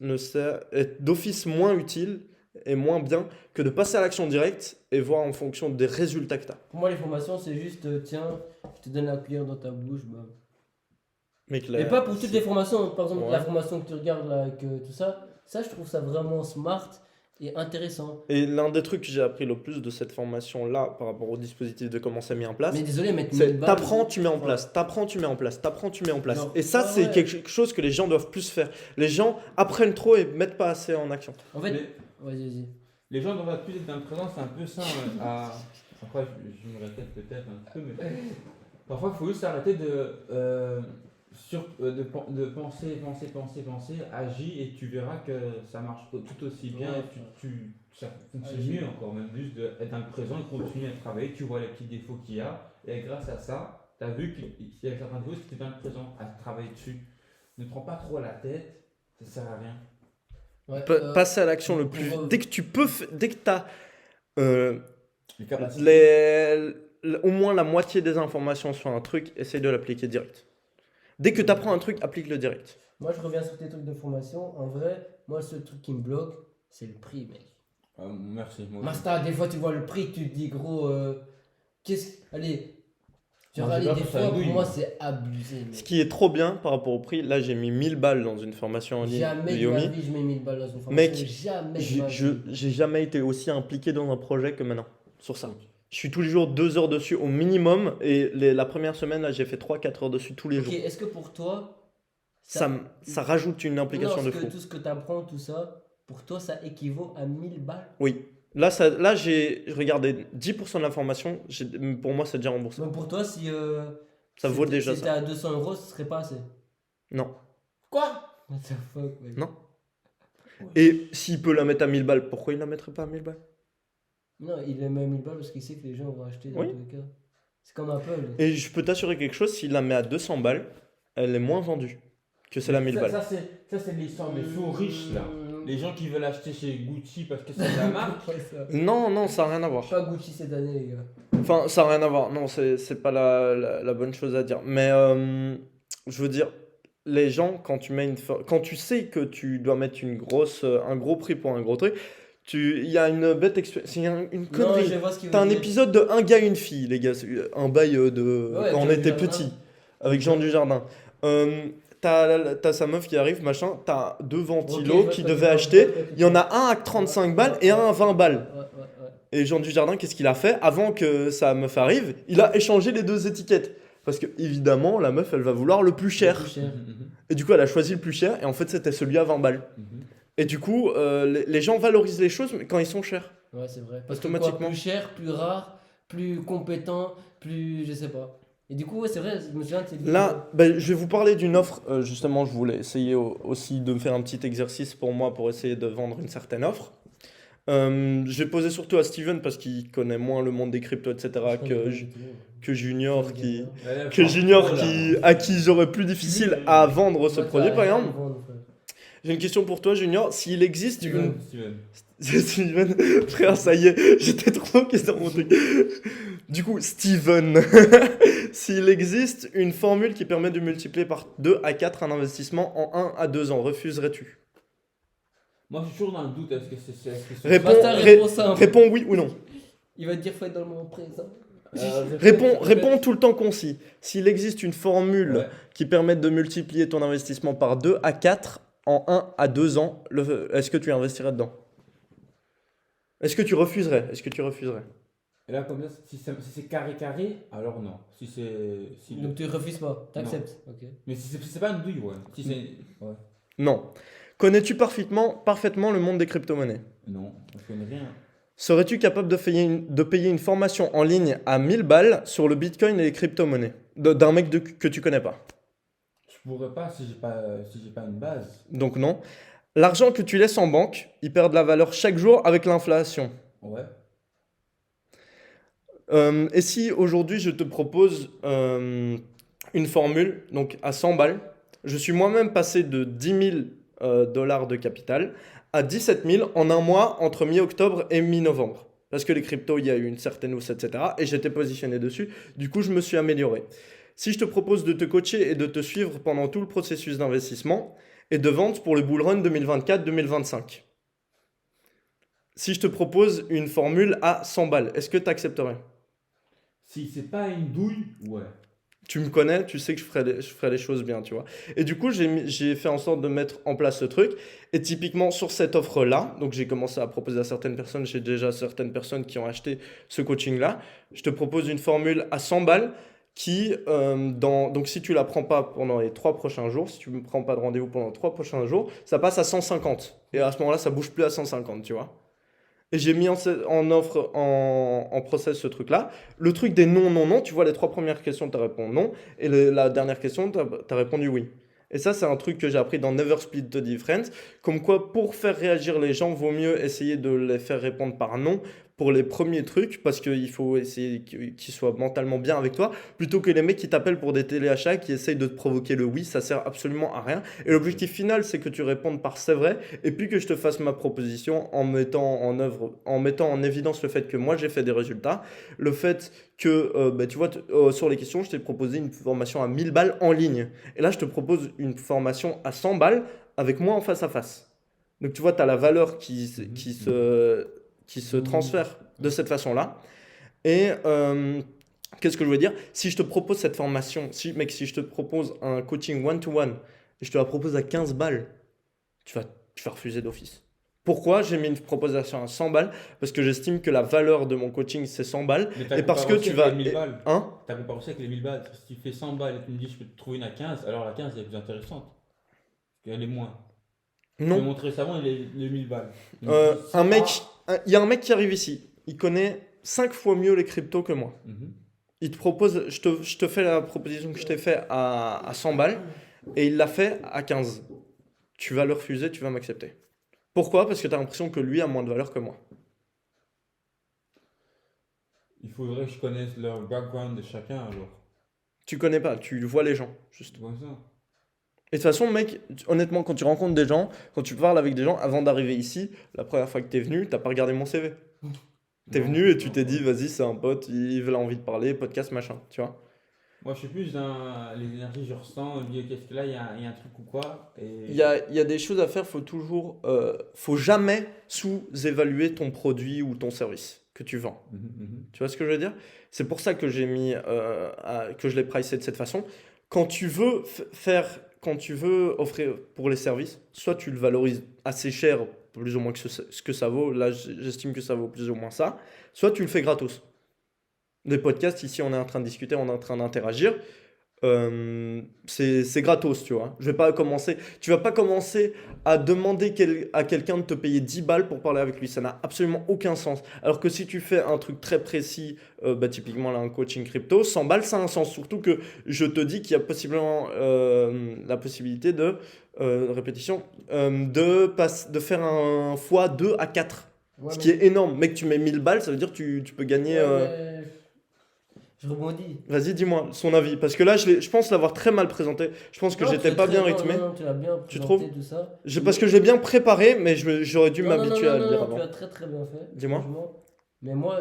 est d'office moins utile et moins bien que de passer à l'action directe et voir en fonction des résultats que tu as. pour moi, les formations, c'est juste, tiens, je te donne la cuillère dans ta bouche, bah. Mec, Mais pas pour toutes les formations, par exemple, Ouais. la formation que tu regardes là, avec tout ça, je trouve ça vraiment smart et intéressant. Et l'un des trucs que j'ai appris le plus de cette formation-là par rapport au dispositif de comment c'est mis en place, Mais désolé, mettre c'est 1000 balles. t'apprends, tu mets en place, t'apprends, tu mets en place, t'apprends, tu mets en place. Genre, Et ça, ouais, c'est ouais. quelque chose que les gens doivent plus faire. Les gens apprennent trop et mettent pas assez en action. En fait, Mais- vas-y. Les gens doivent plus être dans le présent, c'est un peu ça. Après, je me répète peut-être un peu, mais parfois, il faut juste arrêter de penser, agis et tu verras que ça marche tout aussi bien Ouais. et ça fonctionne Agis. mieux encore, même juste d'être dans le présent et continuer à travailler. Tu vois les petits défauts qu'il y a et grâce à ça, tu as vu qu'il y a certains défauts, c'était dans le présent à travailler dessus. Ne prends pas trop la tête, ça sert à rien. Ouais, Passer à l'action le plus pour, vite. Dès que tu peux, dès que tu as Les capacités. au moins la moitié des informations sur un truc, essaye de l'appliquer direct. Dès que tu apprends un truc, applique-le direct. moi, je reviens sur tes trucs de formation. En vrai, moi, le seul truc qui me bloque, c'est le prix, mec. Merci. Moi aussi. Masta, des fois, tu vois le prix, tu te dis, gros, allez. Genre, Moi, j'ai allez, peur des que ça fois, pour douille. moi, c'est abusé, Ce mec. qui est trop bien par rapport au prix, là j'ai mis 1000 balles dans une formation en ligne Jamais de de ma Yomi. vie, je mets 1000 balles dans une formation. Mec, jamais de ma vie. J'ai jamais été aussi impliqué dans un projet que maintenant, sur ça. Je suis tous les jours 2 heures dessus au minimum et la première semaine là j'ai fait 3-4 heures dessus tous les Ok, jours. est-ce que pour toi, Ça rajoute une implication de fou. tout ce que tu apprends, tout ça, pour toi, ça équivaut à 1000 balles? Oui. Là j'ai regardé 10% de la formation, pour moi c'est déjà remboursé. Donc pour toi, si Ça vaut déjà c'était ça. à 200 euros, ce serait pas assez. Non. Quoi? What the fuck, mec. Non. Et s'il peut la mettre à 1000 balles, pourquoi il la mettrait pas à 1000 balles? Non, il les met à 1000 balles parce qu'il sait que les gens vont acheter dans Oui. tous les cas. C'est comme Apple. Et je peux t'assurer quelque chose, s'il la met à 200 balles, elle est moins vendue que celle à 1000 balles. Ça, c'est l'histoire des faux riches là. Les gens qui veulent acheter chez Gucci parce que c'est la marque. Ouais, ça. Non, ça n'a rien à voir. Pas Gucci cette année, les gars. Enfin, ça n'a rien à voir. Non, c'est pas la bonne chose à dire. Mais je veux dire, les gens, quand tu sais que tu dois mettre un gros prix pour un gros truc, il y a une bête expérience. C'est une Non, connerie. je vois ce qu'il T'as veut un dire. épisode de un gars, une fille, les gars. C'est un bail de Ouais, quand on Jean était Dujardin. petit, avec Jean Dujardin. T'as sa meuf qui arrive, machin. T'as 2 ventilos Ok, qui je vois devaient ce que tu acheter. veux dire. Il y en a un à 35 balles et un à 20 balles. Ouais. Et Jean Dujardin, qu'est-ce qu'il a fait? Avant que sa meuf arrive, il a échangé les 2 étiquettes. Parce que, évidemment, la meuf, elle va vouloir le plus cher. Plus cher. Et du coup, elle a choisi le plus cher, et en fait, c'était celui à 20 balles. Et du coup, les gens valorisent les choses mais quand ils sont chers. Ouais, c'est vrai. Parce que Automatiquement. quoi, plus cher, plus rare, plus compétent, plus. Je sais pas. Et du coup, ouais, c'est vrai, je me souviens de cette Là, ben, je vais vous parler d'une offre. Justement, je voulais essayer aussi de faire un petit exercice pour moi pour essayer de vendre une certaine offre. Je vais poser surtout à Steven parce qu'il connaît moins le monde des cryptos, etc. que Junior, à qui j'aurais plus difficile à vendre ce produit, par exemple. J'ai une question pour toi, Junior. S'il existe une. Steven, frère, ça y est, j'étais trop qui dans mon truc. Du coup, Steven, s'il existe une formule qui permet de multiplier par 2 à 4 un investissement en 1 à 2 ans, refuserais-tu? Moi, je suis toujours dans le doute. Est-ce que c'est Réponds oui ou non. Il va te dire faut être dans le moment présent. Réponds tout le temps concis. S'il existe une formule Ouais. qui permet de multiplier ton investissement par 2 à 4 en 1 à 2 ans, est-ce que tu investirais dedans? Est-ce que tu refuserais? Et là, comme ça, si c'est carré, alors non. Donc tu refuses pas, t'acceptes. Ok. Mais si c'est pas une douille, ouais. Si c'est. Ouais. Non. Connais-tu parfaitement le monde des crypto-monnaies? Non, je connais rien. Serais-tu capable de payer une formation en ligne à 1000 balles sur le Bitcoin et les crypto-monnaies d'un mec que tu connais pas? Je pourrais pas si j'ai pas une base. Donc non. L'argent que tu laisses en banque, il perd de la valeur chaque jour avec l'inflation. Ouais. Et si aujourd'hui je te propose une formule, donc à 100 balles, je suis moi-même passé de 10 000 dollars de capital à 17 000 en un mois entre mi-octobre et mi-novembre. Parce que les cryptos, il y a eu une certaine hausse, etc. Et j'étais positionné dessus. Du coup, je me suis amélioré. Si je te propose de te coacher et de te suivre pendant tout le processus d'investissement et de vente pour le bull run 2024-2025, si je te propose une formule à 100 balles, est-ce que tu accepterais? Si c'est pas une douille, ouais. Tu me connais, tu sais que je ferai les choses bien, tu vois. Et du coup, j'ai fait en sorte de mettre en place ce truc. Et typiquement, sur cette offre-là, donc j'ai commencé à proposer à certaines personnes, j'ai déjà certaines personnes qui ont acheté ce coaching-là. Je te propose une formule à 100 balles qui, donc si tu la prends pas pendant les 3 prochains jours, si tu ne prends pas de rendez-vous pendant les 3 prochains jours, ça passe à 150. Et à ce moment-là, ça bouge plus à 150, tu vois. Et j'ai mis en offre, en process ce truc-là. Le truc des non, non, non, tu vois, les 3 premières questions, tu réponds non. Et la dernière question, tu as répondu oui. Et ça, c'est un truc que j'ai appris dans Never Split the Difference. Comme quoi, pour faire réagir les gens, vaut mieux essayer de les faire répondre par non pour les premiers trucs, parce qu'il faut essayer qu'ils soient mentalement bien avec toi, plutôt que les mecs qui t'appellent pour des téléachats, qui essayent de te provoquer le oui, ça sert absolument à rien. Et l'objectif final, c'est que tu répondes par c'est vrai, et puis que je te fasse ma proposition en mettant en évidence le fait que moi j'ai fait des résultats, le fait que, tu vois, sur les questions, je t'ai proposé une formation à 1000 balles en ligne. Et là, je te propose une formation à 100 balles avec moi en face à face. Donc, tu vois, tu as la valeur qui se transfère de cette façon-là. Et qu'est-ce que je veux dire? Si je te propose cette formation, si je te propose un coaching one-to-one et je te la propose à 15 balles, tu vas refuser d'office. Pourquoi j'ai mis une proposition à 100 balles? Parce que j'estime que la valeur de mon coaching, c'est 100 balles. Mais Et parce que tu vas... 1000 balles. Hein? T'as pas aussi avec les 1000 balles. Si tu fais 100 balles et tu me dis je peux te trouver une à 15, alors la 15 elle est plus intéressante. Elle est moins. Je vais Non. montrer récemment les 1000 balles. Donc, Il y a un mec qui arrive ici. Il connaît 5 fois mieux les cryptos que moi. Il te propose, je te fais la proposition que je t'ai fait à 100 balles et il l'a fait à 15. Tu vas le refuser, tu vas m'accepter. Pourquoi? Parce que tu as l'impression que lui a moins de valeur que moi. Il faudrait que je connaisse leur background de chacun alors. Tu connais pas, tu vois les gens, juste. Comme ça. Et de toute façon, mec, honnêtement, quand tu rencontres des gens, quand tu parles avec des gens, avant d'arriver ici, la première fois que t'es venu, t'as pas regardé mon CV. T'es Non, venu et tu non, t'es ouais. dit, vas-y, c'est un pote, il a envie de parler, podcast, machin, tu vois. Moi je suis plus dans les énergies, je ressens, je me dis qu'est-ce que là il y a un truc ou quoi. Et... Il y a des choses à faire, faut jamais sous-évaluer ton produit ou ton service que tu vends. Tu vois ce que je veux dire? C'est pour ça que que je l'ai pricé de cette façon. Quand tu veux quand tu veux offrir pour les services, soit tu le valorises assez cher, plus ou moins ce que ça vaut. Là, j'estime que ça vaut plus ou moins ça. Soit tu le fais gratos. Des podcasts, ici, on est en train de discuter, on est en train d'interagir. C'est gratos, tu vois. Tu vas pas commencer à demander à quelqu'un de te payer 10 balles pour parler avec lui. Ça n'a absolument aucun sens. Alors que si tu fais un truc très précis, typiquement là, un coaching crypto, 100 balles, ça a un sens. Surtout que je te dis qu'il y a possiblement la possibilité répétition, de faire un fois 2 à 4. Ouais, Ce mais- qui est énorme. Mec, tu mets 1000 balles, ça veut dire que tu peux gagner. ouais, mais je rebondis. Vas-y, dis-moi son avis. Parce que là, je pense l'avoir très mal présenté. Je pense que Non, j'étais tu pas l'as bien très- rythmé. Non, tu l'as bien Tu présenté, trouves tout ça. Parce que je l'ai bien préparé, mais j'aurais dû Non, non, m'habituer non, à non, le dire non, avant. tu l'as très très bien fait. Dis-moi. Franchement. Mais moi,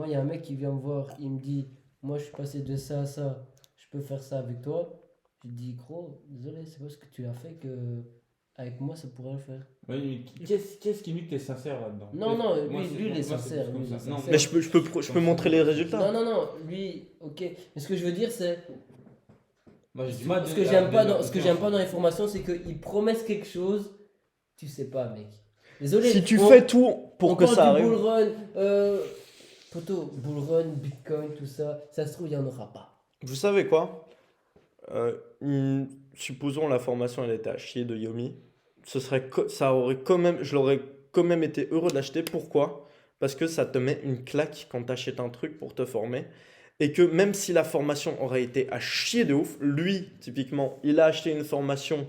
il y a un mec qui vient me voir, il me dit, moi je suis passé de ça à ça, je peux faire ça avec toi. Je dis, gros, désolé, c'est pas ce que tu as fait que avec moi ça pourrait le faire. Oui, mais qu'est-ce qui dit que t'es sincère là-dedans? Non, non, Moi, lui, c'est- lui, il est moi, c'est sincère. plus comme Lui, il est ça. Non, sincère. Mais je peux montrer les résultats. Non, non, non, lui, ok. Mais ce que je veux dire, c'est. moi, j'ai du mal Ce de- que j'aime pas de- dans, ce que j'aime pas dans les formations, c'est qu'ils promettent quelque chose, tu sais pas, mec. Désolé. Si tu on- fais tout pour on que parle ça du arrive. bull run, poto, bull run, bitcoin, tout ça, ça se trouve, il y en aura pas. Vous savez quoi? Supposons la formation elle était à chier de Yomi. Ça aurait quand même, je l'aurais quand même été heureux de l'acheter. Pourquoi? Parce que ça te met une claque quand tu achètes un truc pour te former. Et que même si la formation aurait été à chier de ouf, lui, typiquement, il a acheté une formation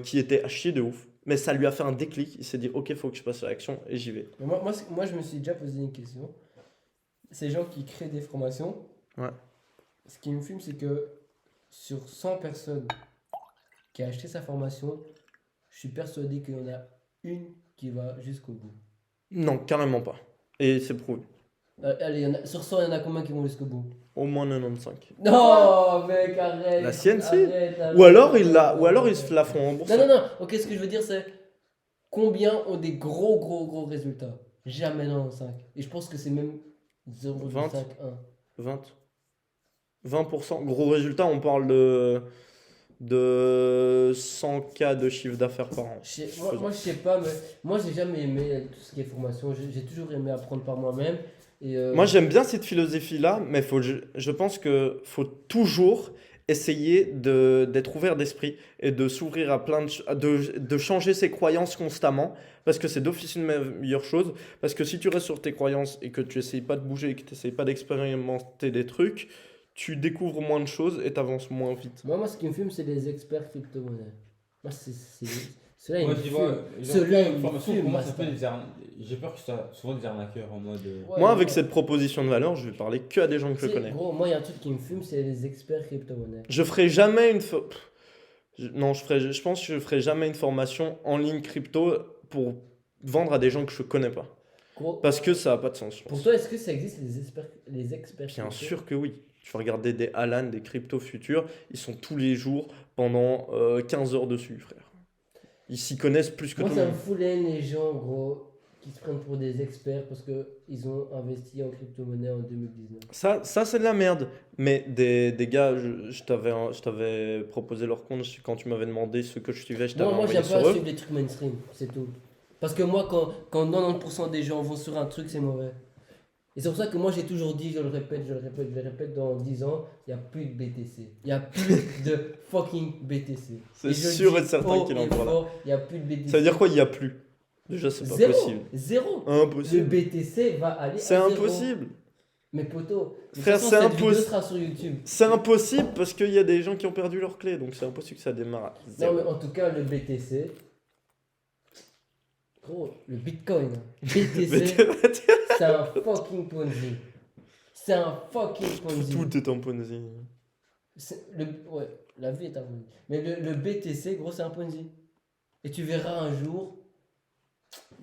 qui était à chier de ouf. Mais ça lui a fait un déclic. Il s'est dit, ok, faut que je passe à l'action et j'y vais. Mais moi, je me suis déjà posé une question. Ces gens qui créent des formations, Ouais. ce qui me fume, c'est que sur 100 personnes qui a acheté sa formation, je suis persuadé qu'il y en a une qui va jusqu'au bout. Non, carrément pas. Et c'est prouvé. Allez, sur 100, il y en a combien qui vont jusqu'au bout? Au moins 95. Non, mec, arrête. La sienne, si. Arrête. Ou alors ils se la font rembourser. Non, non, non. Ok, ce que je veux dire, c'est combien ont des gros résultats? Jamais dans 5. Et je pense que c'est même 0,5, 1. 20. 20%. Gros résultat, on parle de 100K de chiffre d'affaires par an. Moi, je sais pas, mais moi, j'ai jamais aimé tout ce qui est formation. J'ai toujours aimé apprendre par moi-même. Et Moi, j'aime bien cette philosophie-là, mais je pense que faut toujours essayer d'être ouvert d'esprit et de s'ouvrir à plein de changer ses croyances constamment, parce que c'est d'office une meilleure chose. Parce que si tu restes sur tes croyances et que tu essayes pas de bouger et que tu essayes pas d'expérimenter des trucs, tu découvres moins de choses et tu avances moins vite. moi, ce qui me fume, c'est les experts crypto-monnaies. Moi, ceux-là, ils Moi, me je vois, fument. genre, Ceux-là, une ils me formation, fument. comment ça basta. s'appelle, j'ai peur que ce soit souvent des arnaqueurs en mode. Ouais, Moi, avec ouais. cette proposition de valeur, je vais parler que à des gens que je C'est- connais. Gros, moi, il y a un truc qui me fume, c'est les experts crypto-monnaies. Je ferai jamais non, je pense que je ferai jamais une formation en ligne crypto pour vendre à des gens que je connais pas. Gros, Parce que ça n'a pas de sens, je pour pense. toi, est-ce que ça existe les experts Bien crypto? sûr que oui. Tu vas regarder des Alan, des crypto futurs, ils sont tous les jours pendant 15 heures dessus, frère. Ils s'y connaissent plus que Moi, tout le ça me monde. fout les haine, les gens, gros, qui se prennent pour des experts parce qu'ils ont investi en crypto-monnaie en 2019. Ça c'est de la merde. Mais des gars, je t'avais proposé leur compte quand tu m'avais demandé ce que je suivais, je t'avais Moi, envoyé j'aime sur pas eux. suivre les trucs mainstream, c'est tout. Parce que moi, quand 90% des gens vont sur un truc, c'est mauvais. Et c'est pour ça que moi, j'ai toujours dit, je le répète, dans 10 ans, il n'y a plus de BTC. Il n'y a plus de fucking BTC. C'est Et je le sûr dis et certain haut qu'il en et parle. fort, il n'y a plus de BTC. Ça veut dire quoi, il n'y a plus? Déjà, c'est pas Zéro. possible. Zéro. Le Impossible. BTC va aller C'est à zéro. impossible. Mais poto, de toute Frère, façon, c'est cette vidéo impossible. sera sur YouTube. C'est impossible parce qu'il y a des gens qui ont perdu leurs clés, donc c'est impossible que ça démarre à Non, zéro. mais en tout cas, le BTC. Gros, le Bitcoin. BTC, c'est un fucking Ponzi. C'est un fucking Ponzi. Tout est en Ponzi. Ouais, la vie est un Ponzi. Mais le BTC, gros, c'est un Ponzi. Et tu verras un jour.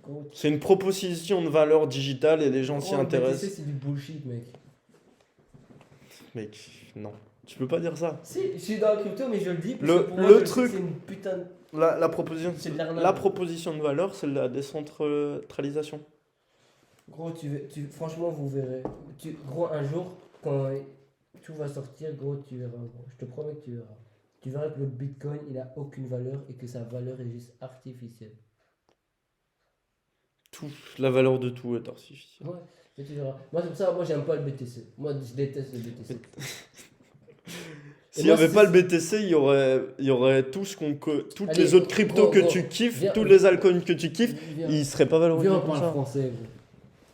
Gros, C'est une proposition de valeur digitale et les gens s'y le BTC, intéressent. c'est du bullshit, mec. Mec, non. Tu peux pas dire ça. Si, je suis dans la crypto, mais je le dis. Parce Le- que pour moi, le je sais que truc- c'est une putain de. La proposition, C'est de l'arnaque. la proposition de valeur, c'est la décentralisation. Gros, franchement, vous verrez. Gros, un jour, quand tout va sortir, gros, tu verras. Gros. Je te promets que tu verras. Tu verras que le Bitcoin, il a aucune valeur et que sa valeur est juste artificielle. Tout, la valeur de tout est artificielle. Ouais. Et tu verras. Moi, c'est pour ça, moi, j'aime pas le BTC. Moi, je déteste le BTC. S'il n'y moi, avait c'est- pas le BTC, il y aurait tout ce toutes Allez, les autres cryptos que gros, tu kiffes, viens- tous les altcoins que tu kiffes, Viens, ils seraient pas valorisés viens, on comme parle ça. français, gros.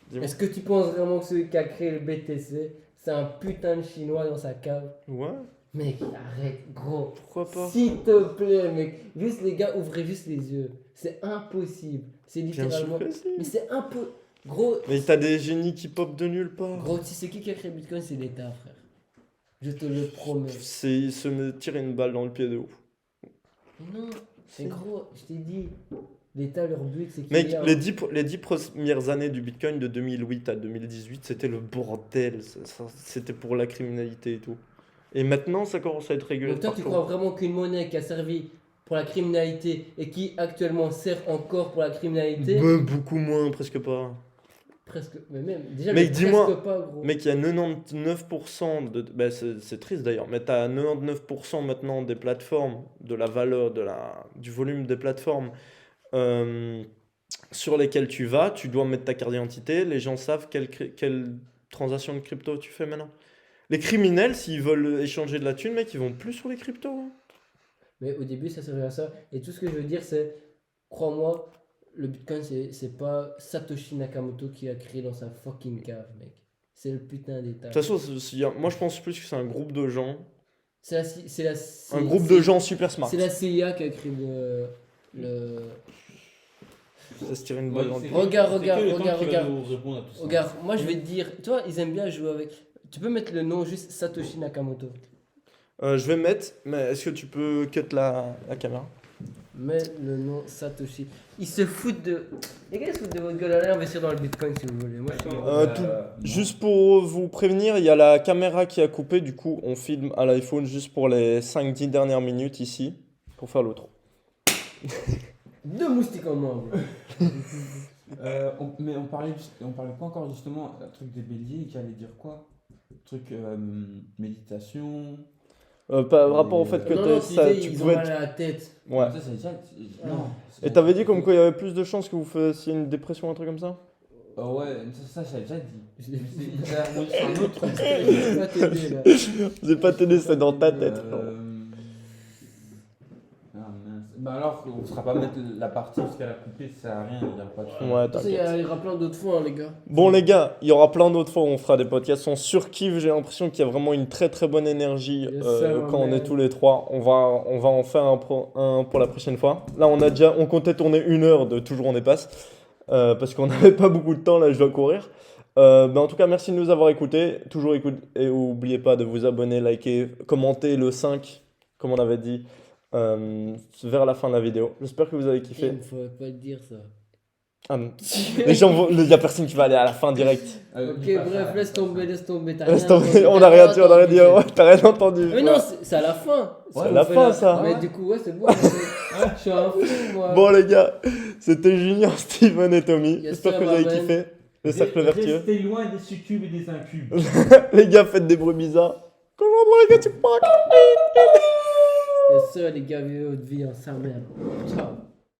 Dis-moi. Est-ce que tu penses vraiment que celui qui a créé le BTC, c'est un putain de chinois dans sa cave? Ouais, Mec, arrête, gros. pourquoi pas? S'il te plaît, mec. Juste les gars, ouvrez juste les yeux. C'est impossible. C'est Bien sûr littéralement. que si. Mais c'est un peu. Gros, Mais t'as des génies qui pop de nulle part. gros, tu sais qui a créé Bitcoin? C'est l'État, frère. Je te le promets. C'est se me tirer une balle dans le pied de ouf. Mais non, c'est Si. gros, je t'ai dit. L'État, leur but, c'est qu'il Mec, y a. les 10 premières années du Bitcoin de 2008 à 2018, c'était le bordel. C'était pour la criminalité et tout. Et maintenant, ça commence à être régulé. Donc toi, tu partout. crois vraiment qu'une monnaie qui a servi pour la criminalité et qui actuellement sert encore pour la criminalité? Beaucoup moins, presque pas. Presque. Mais même. Déjà, Mec, mais dis-moi, presque pas, gros. Mec, il y a 99% de. Bah, c'est triste d'ailleurs, mais t'as 99% maintenant des plateformes, de la valeur, du volume des plateformes euh, sur lesquelles tu vas. Tu dois mettre ta carte d'identité. Les gens savent quelle transaction de crypto tu fais maintenant. Les criminels, s'ils veulent échanger de la thune, mec, ils vont plus sur les cryptos. Hein. Mais au début, ça servait à ça. Et tout ce que je veux dire, c'est, crois-moi, le Bitcoin, c'est pas Satoshi Nakamoto qui a créé dans sa fucking cave, mec. C'est le putain d'État. De toute façon, moi je pense plus que c'est un groupe de gens. Un groupe de gens super smart. C'est la CIA qui a créé le... Ça se tire une balle dans le pied. Regarde, C'est que le temps regarde, qui va regarde. nous répondre à tout ça. Regarde, moi je vais te dire, toi, ils aiment bien jouer avec... Tu peux mettre le nom juste Satoshi Nakamoto. Je vais mettre, mais est-ce que tu peux cut la caméra? Mets le nom Satoshi. Ils se foutent de... Les gars, ils se foutent de votre gueule. Allez, investir dans le Bitcoin si vous voulez. Moi, je suis... Juste pour vous prévenir, il y a la caméra qui a coupé, du coup on filme à l'iPhone juste pour les 5-10 dernières minutes ici, pour faire l'autre. Deux moustiques en moins. gros. Mais on parlait pas encore justement un truc des béliers qui allait dire quoi? Truc méditation. Par rapport au fait que Non, tu disais, ils ont pouvais mal à la tête. Ouais. Ça, c'est déjà. Non. Et t'avais dit comme quoi il y avait plus de chances que vous fassiez une dépression, un truc comme ça? Ouais, ça j'avais déjà dit. Je l'ai dit. C'est un autre truc. Je vais pas t'aider là. Je vais pas t'aider, c'est dans ta tête. Ah mince. Bah alors, on ne sera pas mettre la partie parce qu'elle a coupé, ça sert à rien, il n'y a pas de fin. Ouais, Tu sais, il y aura plein d'autres fois, hein, les gars. Bon les gars, il y aura plein d'autres fois où on fera des podcasts. On surkiffe, j'ai l'impression qu'il y a vraiment une très très bonne énergie Yes, sir, quand on man. est tous les trois. On va en faire un pour la prochaine fois. Là on comptait tourner 1 heure de Toujours on dépasse. Parce qu'on n'avait pas beaucoup de temps, là je dois courir. En tout cas merci de nous avoir écoutés. Toujours écoute et n'oubliez pas de vous abonner, liker, commenter le 5 comme on avait dit vers la fin de la vidéo. J'espère que vous avez kiffé. Il faut pas te dire ça. Ah, non. Il n'y a personne qui va aller à la fin direct. Ok, bref, laisse tomber, t'as Laisse rien tomber, entendu, on t'as a rien dit, entendu. ouais, t'as rien entendu. Mais non, c'est à la fin. C'est à la fin, ça. Mais du coup, ouais, c'est bon. Je suis un fou, moi. Bon les gars, c'était Junior, Steven et Tommy. Yes, J'espère sir, que vous avez my man. kiffé le cercle vertueux. Restez loin des succubes et des incubes. Les gars, faites des bruits bizarres. Comment les gars, tu parles? Yes, sir, les gars, vivez votre vie en sa mère. Ciao.